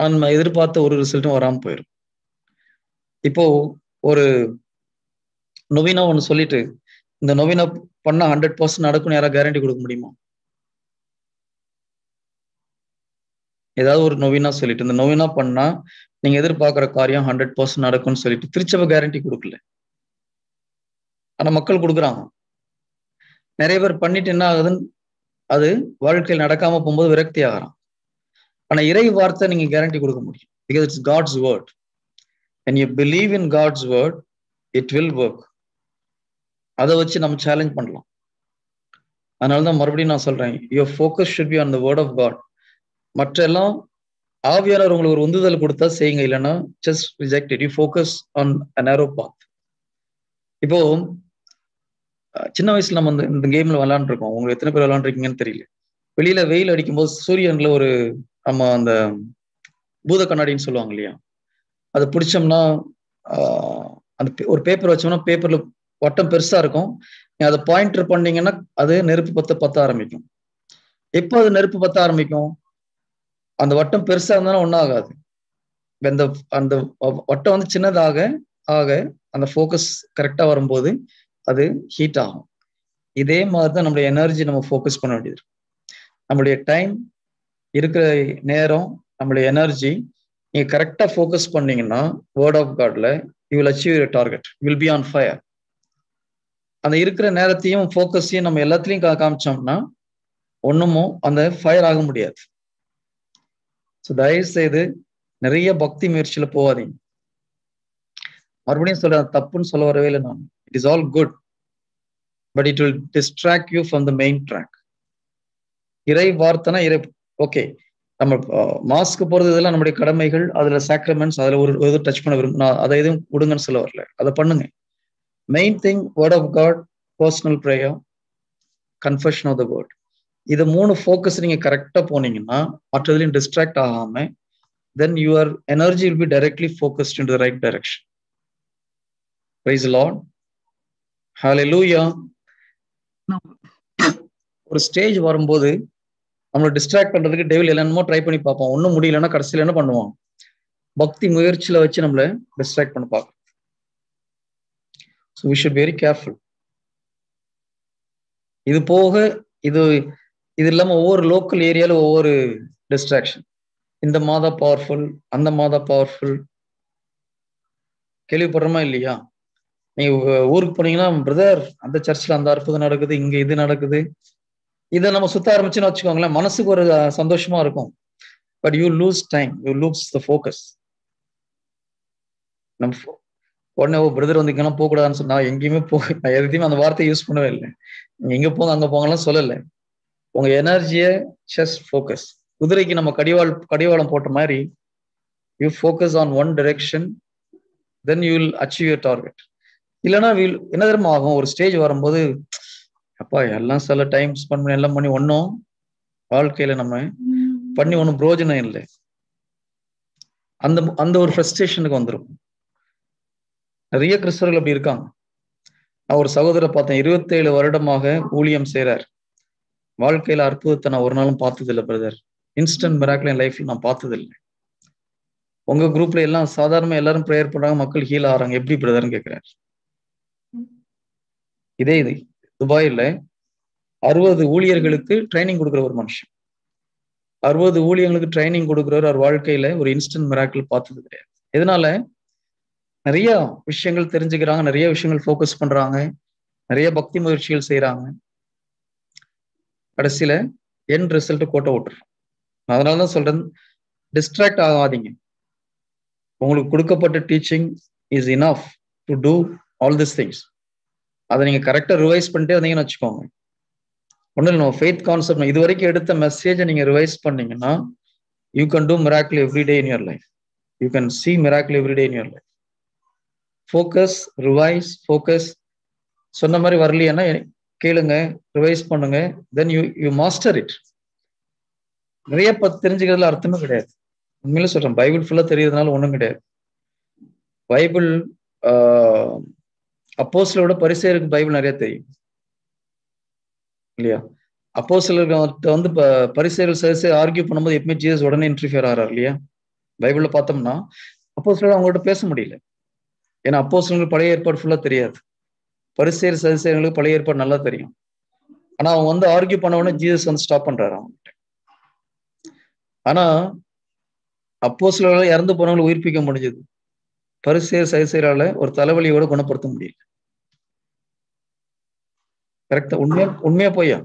நம்ம எதிர்பார்த்த ஒரு ரிசல்ட்டும் வராமல் போயிடும். இப்போ ஒரு நொவினா ஒன்று சொல்லிட்டு, இந்த நொவினா பண்ணா 100% நடக்கும்னு யாராவது கேரண்டி கொடுக்க முடியுமா? ஏதாவது ஒரு நொவினா சொல்லிட்டு, இந்த நொவினா பண்ணா நீங்க எதிர்பார்க்கிற காரியம் 100% நடக்கும்னு சொல்லிட்டு திருச்சபை கேரண்டி கொடுக்கல. ஆனா மக்கள் கொடுக்குறாங்க. நிறைய பேர் பண்ணிட்டு என்ன ஆகுதுன்னு அது வாழ்க்கையில் நடக்காம போகும்போது விரக்தி ஆகிறான். ஆனா இறை வார்த்தை நீங்க கேரண்டி கொடுக்க முடியும். Because it's God's word. when you believe in God's word, it will work. அதை வச்சு நம்ம சேலஞ்ச் பண்ணலாம். அதனாலதான் மறுபடியும் நான் சொல்றேன், your focus should be on the word of God. மற்ற எல்லாம் ஆவியானவர் உங்களுக்கு ஒரு உந்துதல் கொடுத்தா செய்யுங்க, இல்லைன்னா just reject it. You focus on a narrow path. இப்போ சின்ன வயசுல நம்ம இந்த கேம்ல விளையாண்டுருக்கோம். உங்களுக்கு எத்தனை பேர் விளையாண்டுருக்கீங்கன்னு தெரியல. வெளியில வெயில் அடிக்கும்போது சூரியன்ல ஒரு நம்ம அந்த பூத கண்ணாடின்னு சொல்லுவாங்க இல்லையா, அதை பிடிச்சோம்னா அந்த ஒரு பேப்பர் வச்சோம்னா பேப்பர்ல வட்டம் பெருசா இருக்கும். அதை பாயிண்டர் பண்ணீங்கன்னா அது நெருப்பு பத்த ஆரம்பிக்கும். எப்போ அது நெருப்பு பத்த ஆரம்பிக்கும்? அந்த வட்டம் பெருசா இருந்தாலும் ஒன்றும் ஆகாது. அந்த வட்டம் வந்து சின்னதாக ஆக அந்த ஃபோக்கஸ் கரெக்டா வரும்போது அது ஹீட் ஆகும். இதே மாதிரிதான் நம்மளுடைய எனர்ஜி நம்ம ஃபோக்கஸ் பண்ண வேண்டியது. நம்மளுடைய டைம், இருக்கிற நேரம், நம்மளுடைய எனர்ஜி நீங்க கரெக்டா ஃபோக்கஸ் பண்ணீங்கன்னா வேர்ட் ஆஃப் காட்ல you will achieve your target, will be on fire. அந்த இருக்கிற நேரத்தையும் ஃபோக்கஸையும் நம்ம எல்லாத்துலயும் காமிச்சோம்னா ஒண்ணுமும் அந்த ஃபயர் ஆக முடியாது. ஸோ தயவு செய்து நிறைய பக்தி முயற்சியில போகாதீங்க. மறுபடியும் சொல்ற, தப்புன்னு சொல்ல வரவே இல்லை நான். It is all good, but it will distract you from the main track. இறை வார்த்தைனா இறை. ஓகே, நம்ம மாஸ்க்கு போறது இதெல்லாம் நம்முடைய கடமைகள், அதுல சாக்ரமெண்ட்ஸ், அதுல ஒரு எதுவும் டச் பண்ண விரும்ப, நான் அதை எதுவும் கொடுங்கன்னு சொல்ல வரல, அதை பண்ணுங்க. Main thing word of God, personal prayer, confession of the word. இது 3 ஃபோக்கஸ் நீங்க கரெக்டா போனீங்கன்னா மற்றதுலையும் டிஸ்ட்ராக்ட் ஆகாம, then your energy will be directly focused into the right direction. Praise the Lord. Hallelujah. ஒரு ஸ்டேஜ் வரும்போது நம்மளை டிஸ்ட்ராக்ட் பண்றதுக்கு டெவில் என்னென்னமோ ட்ரை பண்ணி பார்ப்போம். ஒன்றும் முடியலன்னா கடைசியில் என்ன பண்ணுவோம்? பக்தி முயற்சியில வச்சு நம்மளை டிஸ்ட்ராக்ட் பண்ண பார்ப்போம். So we should be very careful. இது போக இது இல்லாம ஒவ்வொரு லோக்கல் ஏரியால ஒவ்வொரு டிஸ்ட்ராக்ஷன். இந்த மாதா பவர்ஃபுல், அந்த மாதா பவர்ஃபுல், கேள்விப்படுறோமா இல்லையா? நீங்க ஊருக்கு போனீங்கன்னா, பிரதர் அந்த சர்ச்சில் அந்த அற்புதம் நடக்குது, இங்க இது நடக்குது. இதை நம்ம சுத்த ஆரம்பிச்சுன்னு வச்சுக்கோங்களேன், மனசுக்கு ஒரு சந்தோஷமா இருக்கும். But you lose time, you lose the focus. நம்ம உடனே பிரதர் வந்து இங்கெல்லாம் போகக்கூடாதுன்னு சொன்னா எங்கேயுமே நான் எதையுமே அந்த வார்த்தையை யூஸ் பண்ணவே இல்லை. நீங்க எங்க போங்க அங்க போங்கலாம் சொல்லலை. உங்க எனர்ஜியை ஜஸ்ட் ஃபோக்கஸ். குதிரைக்கு நம்ம கடிவாளம் போட்ட மாதிரி you focus on one direction, then you will achieve your target. இல்லைன்னா என்ன தெரியுமா ஆகும்? ஒரு ஸ்டேஜ் வரும்போது, அப்பா எல்லாம் சில டைம் ஸ்பெண்ட் பண்ணி எல்லாம் பண்ணி ஒன்றும் வாழ்க்கையில நம்ம பண்ணி ஒன்றும் பிரயோஜனம் இல்லை. அந்த ஒரு ஃப்ரஸ்ட்ரேஷனுக்கு வந்துடும். நிறைய கிறிஸ்தவர்கள் அப்படி இருக்காங்க. நான் ஒரு சகோதரரை பார்த்தேன், 27 வருடமாக ஊழியம் செய்றார். வாழ்க்கையில அற்புதத்தை நான் ஒரு நாளும் பார்த்ததில்லை பிரதர். இன்ஸ்டன்ட் மிராக்கிள் என் லைஃப்ல நான் பார்த்ததில்லை. உங்க குரூப்ல எல்லாம் சாதாரணமா எல்லாரும் ப்ரேயர் பண்றாங்க, மக்கள் ஹீல் ஆறாங்க, எப்படி பிரதர்ன்னு கேட்கிறார். இதே இது துபாயில 60 ஊழியர்களுக்கு ட்ரைனிங் கொடுக்குற ஒரு மனுஷன், 60 ஊழியர்களுக்கு ட்ரைனிங் கொடுக்குறவர், அவர் வாழ்க்கையில ஒரு இன்ஸ்டன்ட் மிராக்கிள் பார்த்தது கிடையாது. இதனால நிறைய விஷயங்கள் தெரிஞ்சுக்கிறாங்க, நிறைய விஷயங்கள் ஃபோக்கஸ் பண்றாங்க, நிறைய பக்தி முயற்சிகள் செய்யறாங்க. கடைசியில என் ரிசல்ட் கோட்டை விட்டுறோம். அதனாலதான் சொல்றேன், டிஸ்ட்ராக்ட் ஆகாதீங்க. உங்களுக்கு கொடுக்கப்பட்ட teaching is enough to do all this things. அதை நீங்க கரெக்டா ரிவைஸ் பண்ணிட்டே வந்தீங்கன்னு வச்சுக்கோங்க. ஒன்றும் இல்லை, நம்ம ஃபெய்த் கான்செப்ட் இது வரைக்கும் எடுத்த மெசேஜை நீங்க ரிவைஸ் பண்ணீங்கன்னா you can do miracle every day in your life. You can see miracle every day in your life. Focus, revise, focus. சொன்ன மாதிரி வரலையானா கேளுங்க, ரிவைஸ் பண்ணுங்க, தென் யூ மாஸ்டர் இட். நிறைய தெரிஞ்சுக்கிறதுல அர்த்தமே கிடையாது. உண்மையில சொல்றேன், பைபிள் ஃபுல்லா தெரியறதுனால ஒண்ணும் கிடையாது. பைபிள் அப்போஸ்தலரோட பரிசேயருக்கு பைபிள் நிறைய தெரியும் இல்லையா? அப்போஸ்தலர்கிட்ட வந்து பரிசேயர்கள் சரி ஆர்கியூ பண்ணும்போது எப்பவுமே ஜீசஸ் உடனே இன்டர்ஃபியர் ஆறாரு இல்லையா? பைபிள்ல பார்த்தோம்னா அப்போஸ்தலர் அவங்கள்ட்ட பேச முடியல. ஏன்னா அப்போஸ்தலர்களுக்கு பழைய ஏற்பாடு ஃபுல்லா தெரியாது. பரிசேயர் சதுசேயர்களுக்கு பழைய ஏற்பாடு நல்லா தெரியும். ஆனா அவங்க வந்து ஆர்கியூ பண்ண உடனே ஜீசஸ் வந்து ஸ்டாப் பண்றாரு அவங்ககிட்ட. ஆனா அப்போஸ்தலர்களால இறந்து போனவங்களை உயிர்ப்பிக்க முடிஞ்சது, பரிசேயர் சதுசேயரால ஒரு தலைவலியோட குணப்படுத்த முடியல. கரெக்டா? உண்மையா பொய்யா?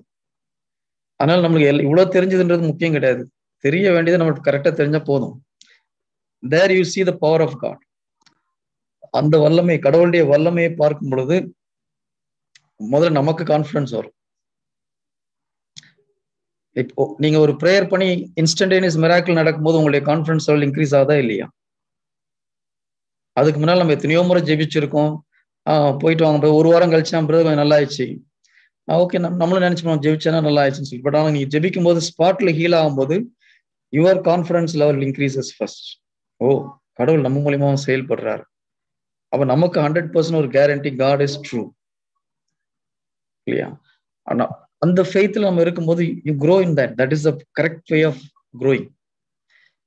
அதனால நம்மளுக்கு இவ்வளவு தெரிஞ்சதுன்றது முக்கியம் கிடையாது. தெரிய வேண்டியது நம்மளுக்கு கரெக்டா தெரிஞ்சா போதும். There you see the power of God. அந்த வல்லமை, கடவுளுடைய வல்லமையை பார்க்கும் பொழுது முதல்ல நமக்கு கான்ஃபிடன்ஸ் வரும். இப்போ நீங்க ஒரு ப்ரேயர் பண்ணி இன்ஸ்டன்டேனியஸ் மிராக்கிள் நடக்கும்போது உங்களுடைய கான்ஃபிடன்ஸ் லெவல் இன்க்ரீஸ் ஆகுதா இல்லையா? அதுக்கு முன்னால் நம்ம எத்தனையோ முறை ஜெபிச்சிருக்கோம். போயிட்டு வாங்க, ஒரு வாரம் கழிச்சு நம்ம கொஞ்சம் நல்லா ஆயிடுச்சு. ஓகே, நம்மளும் நினைச்சுப்போம் ஜெபிச்சேன்னா நல்லா ஆயிடுச்சுன்னு சொல்லி. பட் ஆனால் நீங்க ஜெபிக்கும் போது ஸ்பாட்ல ஹீல் ஆகும்போது your confidence level increases first. Oh, கடவுள் நம்ம மூலியமாவும் செயல்படுறாரு. அப்ப நமக்கு 100% ஒரு கேரண்டி காட் இஸ் ட்ரூ இல்லையா? ஆனா அந்த ஃபெய்த்ல நம்ம இருக்கும்போது you grow in that. That is the correct way of growing.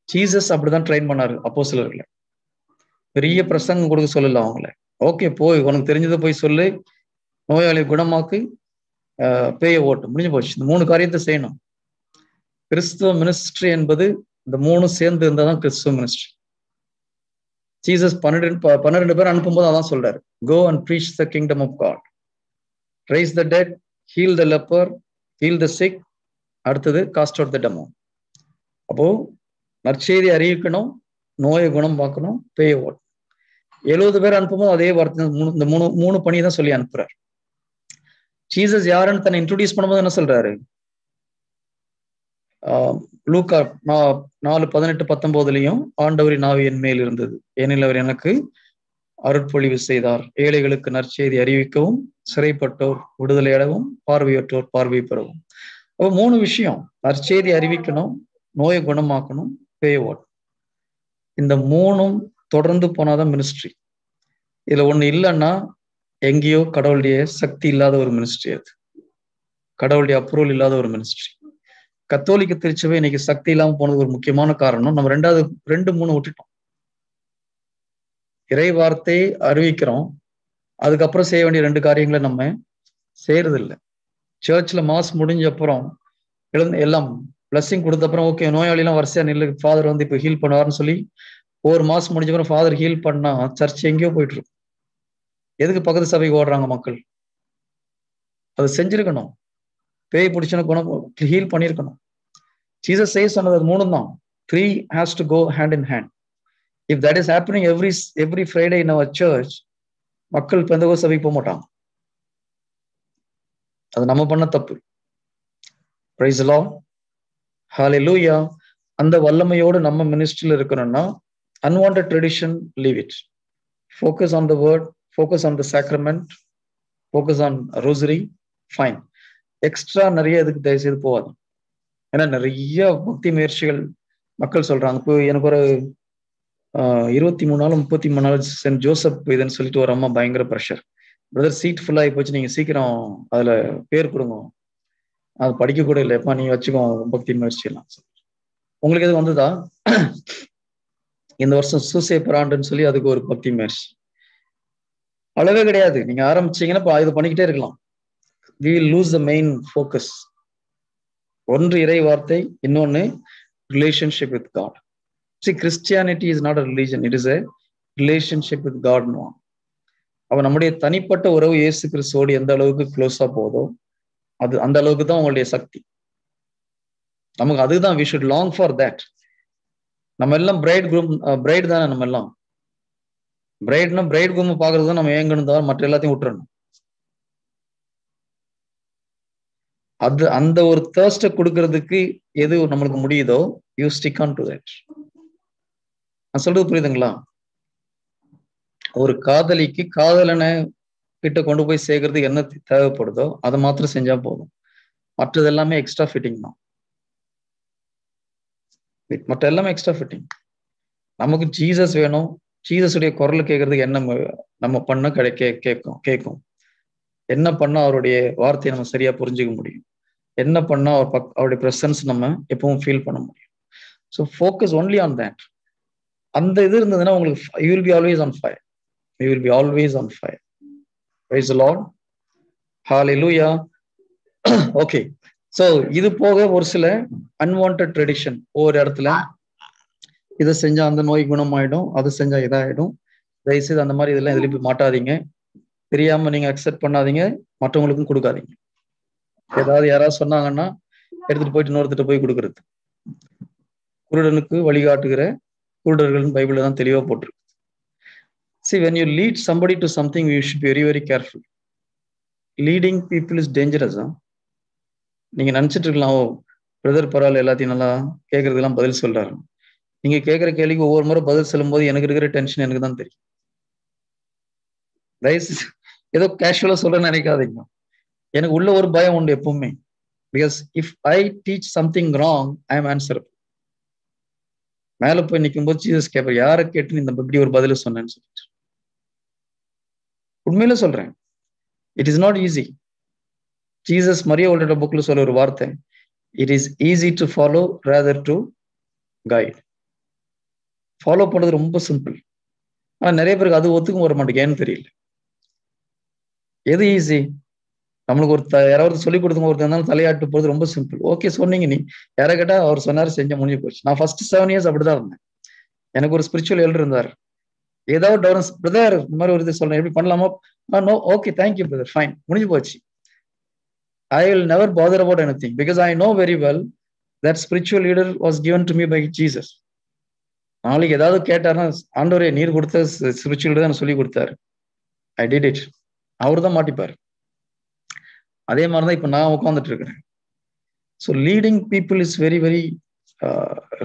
Jesus அப்படிதான் ட்ரெயின் பண்ணாரு அப்போஸ்தலர்களை. பெரிய பிரசங்கம் கொடுக்க சொல்லல அவங்கள. ஓகே, போய் உனக்கு தெரிஞ்சதை போய் சொல்லு, நோயாளி குணமாக்கு, பேய ஓட்டு, முடிஞ்சு போச்சு. இந்த 3 காரியத்தை செய்யணும். கிறிஸ்துவ மினிஸ்ட்ரி என்பது இந்த 3 சேர்ந்து இருந்தாதான் கிறிஸ்துவ மினிஸ்ட்ரி. ஜீசஸ் 12 பேர் அனுப்பும்போது அதான் சொல்றாரு, go and preach the kingdom of God, raise the dead, heal the leper, heal the sick, அடுத்தது காஸ்ட் அவுட் த டெமன். அப்போ நற்செய்தி அறிவிக்கணும், நோயை குணம் பார்க்கணும், பேய ஓட்டு. 70 பேர் அனுப்பும்போது அதே வார்த்தை, இந்த மூணு பணியை தான் சொல்லி அனுப்புறாரு. ஜீசஸ் யாருன்னு தன்னை இன்ட்ரோடியூஸ் பண்ணும்போது என்ன சொல்றாரு? லூக்கா 4:18-19 ஆண்டவரின் ஆவி என் மேல் இருந்தது, ஏனெனில் அவர் எனக்கு அருட்பொழிவு செய்தார், ஏழைகளுக்கு நற்செய்தி அறிவிக்கவும், சிறைப்பட்டோர் விடுதலை அடையவும், பார்வையற்றோர் பார்வை பெறவும். அப்போ 3 விஷயம்: நற்செய்தி அறிவிக்கணும், நோயை குணமாக்கணும், பேய ஓட்டணும். இந்த 3ம் தொடர்ந்து போனாதான் மினிஸ்ட்ரி. இதுல ஒண்ணு இல்லைன்னா எங்கேயோ கடவுளுடைய சக்தி இல்லாத ஒரு மினிஸ்ட்ரி, அது கடவுளுடைய அப்ரூவல் இல்லாத ஒரு மினிஸ்ட்ரி. கத்தோலிக்க திருச்சபை இன்னைக்கு சக்தி இல்லாம போனது ஒரு முக்கியமான காரணம், நம்ம 2-3 விட்டுட்டோம். இறை வார்த்தை அறிவிக்கிறோம், அதுக்கப்புறம் செய்ய வேண்டிய 2 காரியங்களை நம்ம செய்யறது இல்லை. சர்ச்ல மாஸ் முடிஞ்ச அப்புறம் எல்லாம் பிளஸிங் கொடுத்த அப்புறம் ஓகே, நோயாளி எல்லாம் வரிசையா நில்லு, ஃபாதர் வந்து இப்ப ஹீல் பண்ணுவார்னு சொல்லி ஒரு மாசம் முடிஞ்ச அப்புறம் ஃபாதர் ஹீல் பண்ணா சர்ச் எங்கேயோ போயிட்டு இருக்கும். எதுக்கு பக்கத்து சபைக்கு ஓடுறாங்க மக்கள்? அது செஞ்சிருக்கணும். பேய் பிடிச்சுன்னு குணம் ஹீல் பண்ணிருக்கணும். ஜீசஸ் சேஸ் சொன்னது 3 தான். 3 has to go hand in hand. If that is happening every Friday in our church, மக்கள் பெந்தகோஸ்து சபைக்கு போக மாட்டாங்க. அது நம்ம பண்ண தப்பு. Praise the Lord. Hallelujah. அந்த வல்லமையோடு நம்ம மினிஸ்ட்ரியில இருக்கணும்னா unwanted tradition, leave it. Focus on the word, focus on the sacrament, focus on rosary, fine. Extra நிறைய இதுக்கு தயவு செய்து போகாது. ஏன்னா நிறைய பக்தி முயற்சிகள் மக்கள் சொல்றாங்க. இப்போ எனக்கு ஒரு 23 நாள் 33 நாள் சென்ட் ஜோசப் இதுன்னு சொல்லிட்டு ஒரு அம்மா பயங்கர ப்ரெஷர், பிரதர் சீட் ஃபுல் ஆகி போச்சு, நீங்க சீக்கிரம் அதுல பேர் கொடுங்க, அது படிக்க கூட இல்லை, எப்பா நீங்க வச்சுக்கோ பக்தி முயற்சி எல்லாம். உங்களுக்கு எது வந்ததா? இந்த வருஷம் சூசேப்பர் ஆண்டுன்னு சொல்லி அதுக்கு ஒரு பக்தி முயற்சி அளவே கிடையாது. நீங்க ஆரம்பிச்சீங்கன்னா இது பண்ணிக்கிட்டே இருக்கலாம். we will lose the main focus. ஒன்று இறை வார்த்தை, இன்னொன்னு relationship with God. See, Christianity is not a religion, it is a relationship with God. அவ நம்முடைய தனிப்பட்ட உறவு இயேசு கிறிஸ்துவோடு எந்த அளவுக்கு க்ளோஸா போதோ அது அந்த அளவுக்கு தான் உங்களுடைய சக்தி. நமக்கு அதுதான், we should long for that. நம்ம எல்லாம் பிரைட் தானே, நம்ம எல்லாம் பிரைட்னா பிரைட் குரூம் பாக்குறது தான் நம்ம ஏங்கணும் தான், மற்ற எல்லாத்தையும் விட்டுறணும். அது அந்த ஒரு தர்ஸ்ட கொடுக்கறதுக்கு எது நம்மளுக்கு முடியுதோ you stick on to that. நான் சொல்றது புரியுதுங்களா? ஒரு காதலிக்கு காதலனை கிட்ட கொண்டு போய் சேர்க்கறது என்ன தேவைப்படுதோ அதை மாத்திரம் செஞ்சா போதும், மற்றது எல்லாமே எக்ஸ்ட்ரா ஃபிட்டிங் தான். மற்ற எல்லாமே எக்ஸ்ட்ரா ஃபிட்டிங். நமக்கு ஜீசஸ் வேணும், ஜீசஸுடைய குரல் கேட்கறதுக்கு என்ன நம்ம பண்ண கேட்கும், என்ன பண்ணா அவருடைய வார்த்தையை நம்ம சரியா புரிஞ்சுக்க முடியும், என்ன பண்ணா அவருடைய பிரசன்ஸ் நம்ம எப்பவும் ஃபீல் பண்ண முடியும். So focus only on that. அந்த இது இருந்ததுன்னா உங்களுக்கு you will be always on fire. You will be always on fire. Price the Lord. Hallelujah. Okay, so இது போக ஒரு சில அன்வான்ட் ட்ரெடிஷன், ஒவ்வொரு இடத்துல இதை செஞ்சா அந்த நோய் குணமாயிடும், அது செஞ்சா இதாயிடும், தயவுசெய்து அந்த மாதிரி இதெல்லாம் எதுலையும் போய் மாட்டாதீங்க. தெரியாம நீங்க அக்செப்ட் பண்ணாதீங்க, மற்றவங்களுக்கும் கொடுக்காதீங்க. ஏதாவது யாராவது சொன்னாங்கன்னா எடுத்துட்டு போயிட்டு இன்னொருத்திட்ட போய் கொடுக்கறது. குருடனுக்கு வழிகாட்டுகிற குருடர்கள் பைபிள்ல தான் தெளிவா போட்டிருக்கு. See, when you lead somebody to something, you should be very, very careful. Leading people is dangerous. நீங்க நினைச்சிட்டு இருக்கலாம், ஓ பிரதர் பரவாயில்ல எல்லாத்தையும் நல்லா கேட்கறதுக்கெல்லாம் பதில் சொல்றாரு. நீங்க கேட்கிற கேள்விக்கு ஒவ்வொரு முறை பதில் சொல்லும் போது எனக்கு இருக்கிற டென்ஷன் எனக்கு தான் தெரியும். தயவுசெய்து ஏதோ கேஷுவலா சொல்ல நினைக்காதீங்க. எனக்கு உள்ள ஒரு பயம் உண்டு எப்பவுமே. Because if I teach something wrong, I am answerable. மேல போய் நிற்கும் போது ஜீசஸ் கேட்பார், யாரை கேட்டு இந்த இப்படி ஒரு பதில் சொன்னேன்னு சொல்லிட்டு. உண்மையில சொல்றேன், it is not easy. Jesus Maria ஓல்டோட புக்ல சொல்ல ஒரு வார்த்தை, it is easy to follow rather to guide. ஃபாலோ பண்றது ரொம்ப சிம்பிள். ஆனா நிறைய பேருக்கு அது ஒத்துக்கும் வர மாட்டேங்குது, ஏன்னு தெரியல. எது ஈஸி? நம்மளுக்கு ஒரு யாராவது சொல்லிக் கொடுத்தவங்க ஒருத்தர் இருந்தாலும் தலையாட்டு போறது ரொம்ப சிம்பிள். ஓகே சொன்னீங்க, நீ யாரை கேட்டா அவர் சொன்னாரு, செஞ்ச முடிஞ்சு போச்சு. நான் ஃபர்ஸ்ட் 7 years அப்படிதான் இருந்தேன். எனக்கு ஒரு ஸ்பிரிச்சுவல் எல்டர் இருந்தார். ஏதாவது டவுன், பிரதர் இந்த மாதிரி ஒரு இது சொல்றேன், எப்படி பண்ணலாமா? No, okay thank you brother, fine, முடிஞ்சு போச்சு. I will never bother about anything because I know very well that spiritual leader was given to me by Jesus. நாளைக்கு ஏதாவது கேட்டாருன்னா, ஆண்டவரே நீர் கொடுத்த ஸ்பிரிச்சுவல் லீடர் தான் சொல்லி கொடுத்தாரு, ஐ டிட் இட். அவரு தான் மாட்டிப்பாரு. அதே மாதிரிதான் இப்ப நான் உட்காந்துட்டு இருக்கிறேன். So leading people is very very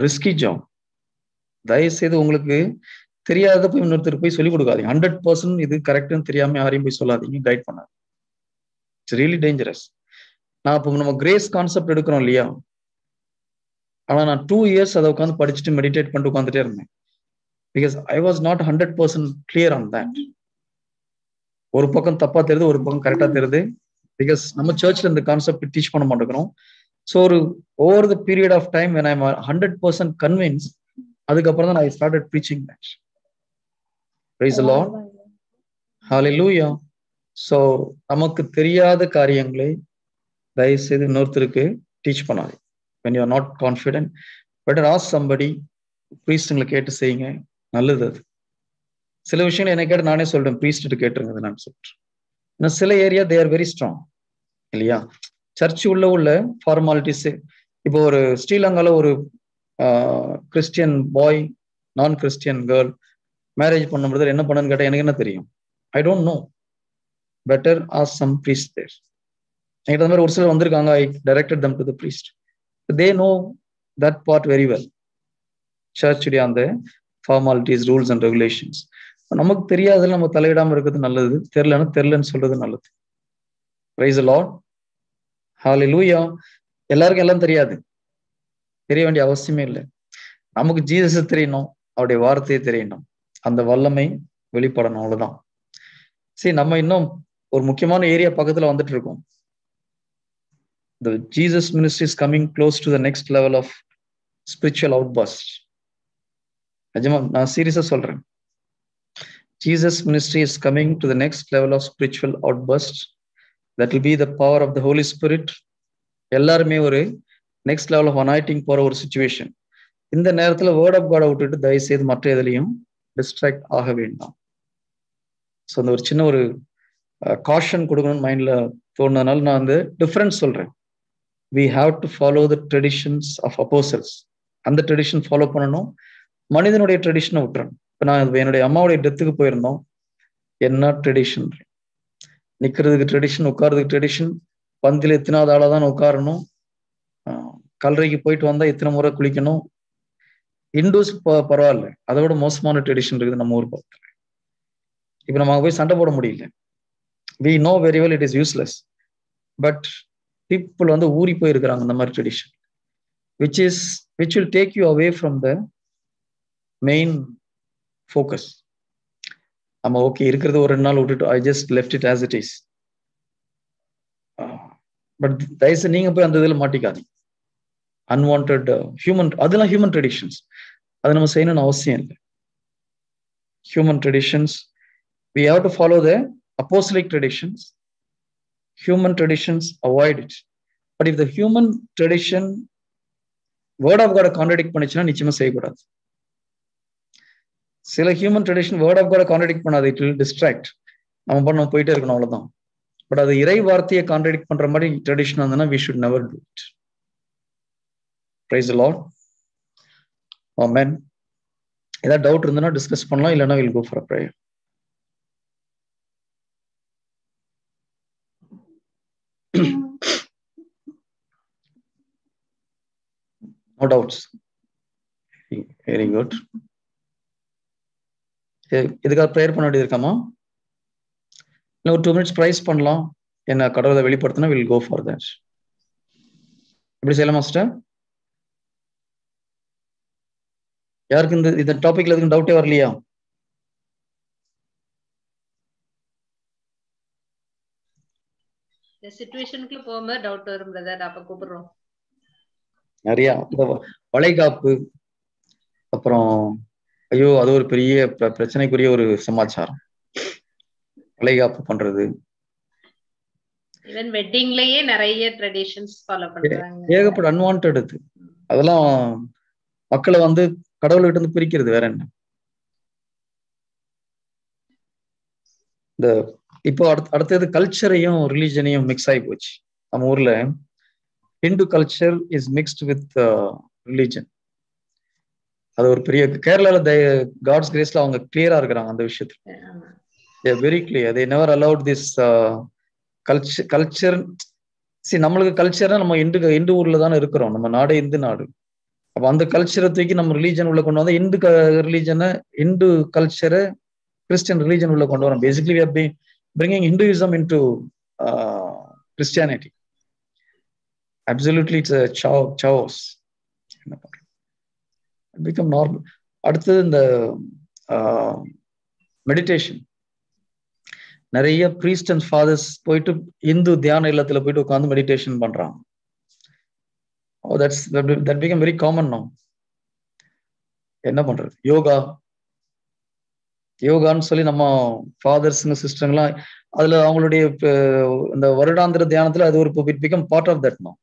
risky job. தயவுசெய்து உங்களுக்கு தெரியாத போய் இன்னொருத்தருக்கு போய் சொல்லிக் கொடுக்காதீங்க. 100% இது கரெக்ட்னு தெரியாம யாரையும் போய் சொல்லாதீங்க, கைட் பண்ணாது. It's really dangerous. நான் இப்போ நம்ம கிரேஸ் கான்செப்ட் எடுக்கிறோம் இல்லையா, ஆனா நான் 2 years அதை உட்காந்து படிச்சுட்டு மெடிடேட் பண்ணிட்டு உட்காந்துட்டே இருந்தேன். Because I was not 100% clear on that. ஒரு பக்கம் தப்பா தெரியுது, ஒரு பக்கம் கரெக்டா தெரியுது. பிகாஸ் நம்ம சர்ச்ல இந்த கான்செப்ட் டீச் பண்ண மாட்டேங்கிறோம். ஸோ ஒரு over the period of time when I'm 100% convinced, அதுக்கப்புறம் தான் I started preaching that. Praise the Lord. Hallelujah. So நமக்கு தெரியாத காரியங்களை தயவுசெய்து இன்னொருத்தருக்கு டீச் பண்ணாது. when you are not confident, better ask somebody. ப்ரீஸ்டுங்களை கேட்டு செய்யுங்க, நல்லது. அது சில விஷயங்கள் என்ன கேட்டு நானே சொல்றேன், ப்ரீஸ்ட்டு கேட்டுருங்க நான் சொல்றேன். ஏன்னா சில area they are very strong இல்லையா. சர்ச் உள்ள ஃபார்மாலிட்டிஸ். இப்போ ஒரு ஸ்ரீலங்கால ஒரு கிறிஸ்டியன் பாய் நான் கிறிஸ்டியன் கேர்ள் மேரேஜ் பண்ணும்போது என்ன பண்ணுன்னு கேட்டா எனக்கு என்ன தெரியும்? I don't know. Better ask some priest there. என்கிட்ட அந்த மாதிரி ஒரு சிலர் வந்திருக்காங்க, I directed them to the priest. They know that part very well. சர்ச்சுடைய அந்த ஃபார்மாலிட்டிஸ், ரூல்ஸ் அண்ட் ரெகுலேஷன்ஸ் நமக்கு தெரியாதுல, நம்ம தலையிடாம இருக்கிறது நல்லது. தெரியலன்னு சொல்றது நல்லது. Praise the Lord. ஹalleluya. எல்லாருக்கும் எல்லாம் தெரியாது, தெரிய வேண்டிய அவசியமே இல்லை. நமக்கு ஜீசஸ் தெரியணும், அவருடைய வார்த்தையை தெரியணும், அந்த வல்லமை வெளிப்படணும், அவ்வளவுதான். சரி, நம்ம இன்னும் ஒரு முக்கியமான ஏரியா பக்கத்துல வந்துட்டு இருக்கோம். The Jesus ministry is coming close to the next level of spiritual outburst. நிஜமா நான் சீரியஸா சொல்றேன். Jesus ministry is coming to the next level of spiritual outburst. That will be the power of the Holy Spirit. எல்லாருமே ஒரு நெக்ஸ்ட் லெவல் ஆஃப் அனாயிட்டிங் போற ஒரு சிச்சுவேஷன். இந்த நேரத்துல வேர்ட் ஆஃப் காட் விட்டுட்டு தயவு செய்து மற்ற எதுலையும் டிஸ்ட்ராக்ட் ஆக வேண்டாம். ஸோ அந்த ஒரு சின்ன ஒரு காஷன் கொடுக்கணும்னு மைண்ட்ல தோணுனதுனால நான் வந்து டிஃபரன்ஸ் சொல்றேன். we have to follow the traditions of apostles. அந்த ட்ரெடிஷன் ஃபாலோ பண்ணணும், மனிதனுடைய ட்ரெடிஷனை விட்டுறணும். இப்போ நான் என்னுடைய அம்மாவுடைய டெத்துக்கு போயிருந்தோம், என்ன ட்ரெடிஷன்? நிக்கிறதுக்கு ட்ரெடிஷன், உட்கார்றதுக்கு ட்ரெடிஷன், பந்தில எத்தனாவது ஆளா தான் உட்காரணும், கல்லறைக்கு போயிட்டு வந்தா எத்தனை முறை குளிக்கணும். இண்டூஸ் பரவாயில்ல, அதை விட மோசமான ட்ரெடிஷன் இருக்குது நம்ம ஊர் பக்கத்துல. இப்ப நம்ம போய் சண்டை போட முடியல. we know very well it is useless, but people வந்து ஊறி போயிருக்கிறாங்க இந்த மாதிரி tradition, which will take you away from the main focus. நம்ம ஓகே இருக்கிறது ஒரு 2 நாள் விட்டுட்டு I just left it as it is. But தயவுசெய்து நீங்க போய் அந்த இதுல மாட்டிக்காதீங்க. அன்வான்ட் ஹியூமன், அதெல்லாம் ஹியூமன் ட்ரெடிஷன்ஸ், அது நம்ம செய்யணும்னு அவசியம் இல்லை. Human traditions, we have to follow the apostolic traditions. Human traditions, avoid it. But if the human tradition word of God contradict பண்ணிச்சுன்னா நிச்சயமா செய்யக்கூடாது. சில human tradition word of God contradict பண்ணாது, இட் வில் டிஸ்ட்ராக்ட். நம்ம போயிட்டே இருக்கணும், அவ்வளவுதான். பட் அது இறை வார்த்தையை கான்ட்ராடிக்ட் பண்ற மாதிரி ட்ரெடிஷன் வந்ததுன்னா we should never do it. Praise the Lord. Amen. ஏதாவது டவுட் இருந்ததுன்னா டிஸ்கஸ் பண்ணலாம், இல்லைன்னா we'll go for a prayer. No doubts. Very good. இதுக்காக ப்ரேயர் பண்ண வேண்டியது இருக்காமா? இல்லை ஒரு 2 minutes ப்ரைஸ் பண்ணலாம், என்ன கடவுளை வெளிப்படுத்தினா வில் கோ ஃபார் தட். எப்படி செய்யலாம் மாஸ்டர்? யாருக்கு இந்த டாபிக்ல எதுக்கும் டவுட்டே வரலையா? இந்த சிச்சுவேஷனுக்குள்ள போகும்போது டவுட் வரும் பிரதர், அப்ப கூப்பிடுறோம். நிறைய வளைகாப்பு, அப்புறம் ஐயோ அது ஒரு பெரிய பிரச்சனைக்குரிய ஒரு சமாச்சாரம். வளைகாப்பு பண்றது, ஈவன் வெட்டிங்லயே நிறைய ட்ரெடிஷன்ஸ் ஃபாலோ பண்றாங்க. ஏகப்பட்ட அன்வான்டட். அதெல்லாம் மக்களை வந்து கடவுள்கிட்ட இருந்து பிரிக்கிறது. வேற என்ன? இந்த இப்போ அடுத்தது கல்ச்சரையும் ரிலீஜனையும் மிக்ஸ் ஆகி போச்சு. நம்ம ஊர்ல Hindu culture is mixed with religion. அது ஒரு பெரிய கேரளால காட்ஸ் கிரேஸ்ல அவங்க கிளியரா இருக்கிறாங்க அந்த விஷயத்துல. Very clear. they never allowed this culture. நம்மளுக்கு கல்ச்சர்னா நம்ம இந்து ஊர்ல தானே இருக்கிறோம், நம்ம நாடு இந்து நாடு. அப்ப அந்த கல்ச்சரை தூக்கி நம்ம ரிலீஜன் உள்ள கொண்டு வந்தா இந்து ரிலீஜனை, இந்து கல்ச்சரை கிறிஸ்டியன் ரிலீஜன் உள்ள கொண்டு வரோம். Basically we have been bringing Hinduism into Christianity. Absolutely, it's a chaos. It become normal. அடுத்தது இந்த மெடிடேஷன். நிறைய பிரீஸ்ட் அண்ட் ஃபாதர்ஸ் போயிட்டு இந்து தியான இல்லத்துல போயிட்டு உட்காந்து மெடிடேஷன் பண்றாங்க. that became very common now. என்ன பண்றது? யோகான்னு சொல்லி நம்ம ஃபாதர்ஸுங்க சிஸ்டர்லாம் அதுல அவங்களுடைய இந்த வருடாந்திர தியானத்துல அது ஒரு it become part of that. No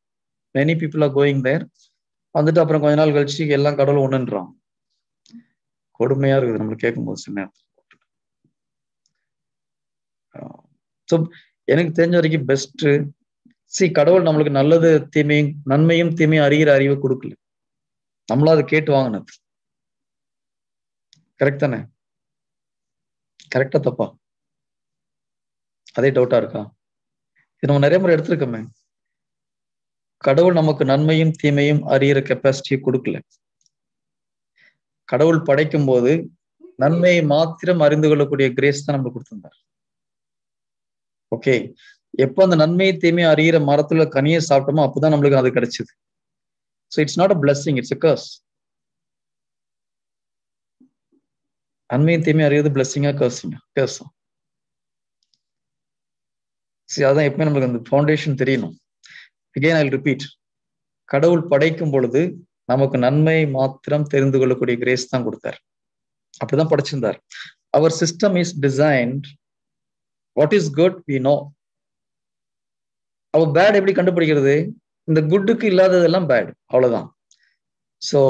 many people are going there. வந்துட்டு அப்புறம் கொஞ்ச நாள் கழிச்சு எல்லாம் கடவுள் ஒண்ணுன்றான். கொடுமையா இருக்குது நம்மளுக்கு கேட்கும்போது சின்ன நேரத்துல. ஸோ எனக்கு தெரிஞ்ச வரைக்கும் பெஸ்ட் கடவுள் நம்மளுக்கு நல்லது தீமையும் நன்மையும் தீமையும் அறிகிற அறிவை கொடுக்கல. நம்மளும் அதை கேட்டு வாங்கினது. கரெக்ட் தானே? கரெக்டா தப்பா? அதே டவுட்டா இருக்கா? இது நம்ம நிறைய முறை எடுத்திருக்கோமே. கடவுள் நமக்கு நன்மையும் தீமையும் அறிகிற கெப்பாசிட்டியை கொடுக்கல. கடவுள் படைக்கும் போது நன்மையை மாத்திரம் அறிந்து கொள்ளக்கூடிய கிரேஸ் தான் நம்மளுக்கு கொடுத்திருந்தார். ஓகே, எப்போ அந்த நன்மையை தீமையை அறிகிற மரத்துல கனியை சாப்பிட்டோமோ அப்பதான் நம்மளுக்கு அது கிடைச்சது. So it's not a blessing, it's a curse. நன்மையை தீமையை அறிவது பிளஸிங்கா கர்ஸிங்கா? கர்ஸா. அதான் எப்பவுமே நம்மளுக்கு அந்த ஃபவுண்டேஷன் தெரியணும். Again, I'll repeat. கடவுள் படைக்கும் பொழுது நமக்கு நன்மை மாத்திரம் தெரிந்து கொள்ளக்கூடிய கிரேஸ் தான் கொடுத்தார். அப்படிதான் படைச்சிருந்தார். Our system is designed. What is good we know. our bad எப்படி கண்டுபிடிக்கிறது? இந்த குட்டுக்கு இல்லாததெல்லாம் பேட், அவ்வளவுதான். So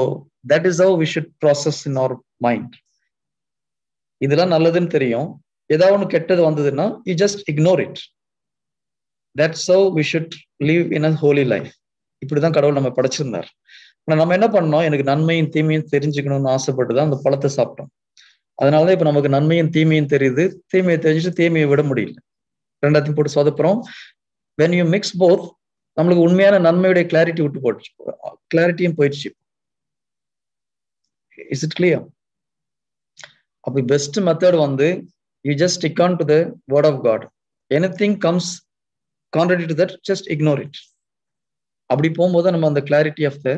that is how we should process in our mind. இதெல்லாம் நல்லதுன்னு தெரியும், ஏதாவது ஒன்று கெட்டது வந்ததுன்னா you just ignore it. That's how we should live in a holy life. இப்படிதான் கடவுள் நம்ம படைச்சிருந்தார். ஆனா நம்ம என்ன பண்ணோம்? எனக்கு நன்மையும் தீமையும் தெரிஞ்சுக்கணும்னு ஆசைப்பட்டுதான் அந்த பழத்தை சாப்பிட்டோம். அதனாலதான் இப்ப நமக்கு நன்மையும் தீமையும் தெரியுது, தீமையை தெரிஞ்சுட்டு தீமையை விட முடியல. ரெண்டாத்தையும் போட்டு சொதப்புறோம். when you mix both, நம்மளுக்கு உண்மையான நன்மையுடைய கிளாரிட்டி விட்டு போயிடுச்சு, கிளாரிட்டியும் போயிடுச்சு. Is it clear? அப்ப பெஸ்ட் மெத்தட் வந்து you just stick on to the word of God. Anything comes contrary to that, just ignore it. அப்படி போகும்போது நம்ம அந்த கிளாரிட்டி ஆஃப் த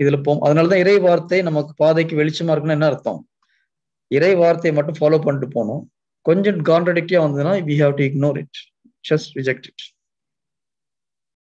இதுல போவோம். அதனாலதான் இறை வார்த்தை நமக்கு பாதைக்கு வெளிச்சமா இருக்குன்னு என்ன அர்த்தம்? இறை வார்த்தையை மட்டும் ஃபாலோ பண்ணிட்டு போகணும். கொஞ்சம் கான்ட்ரடிக்டியா வந்ததுன்னா we have to ignore it, just reject it.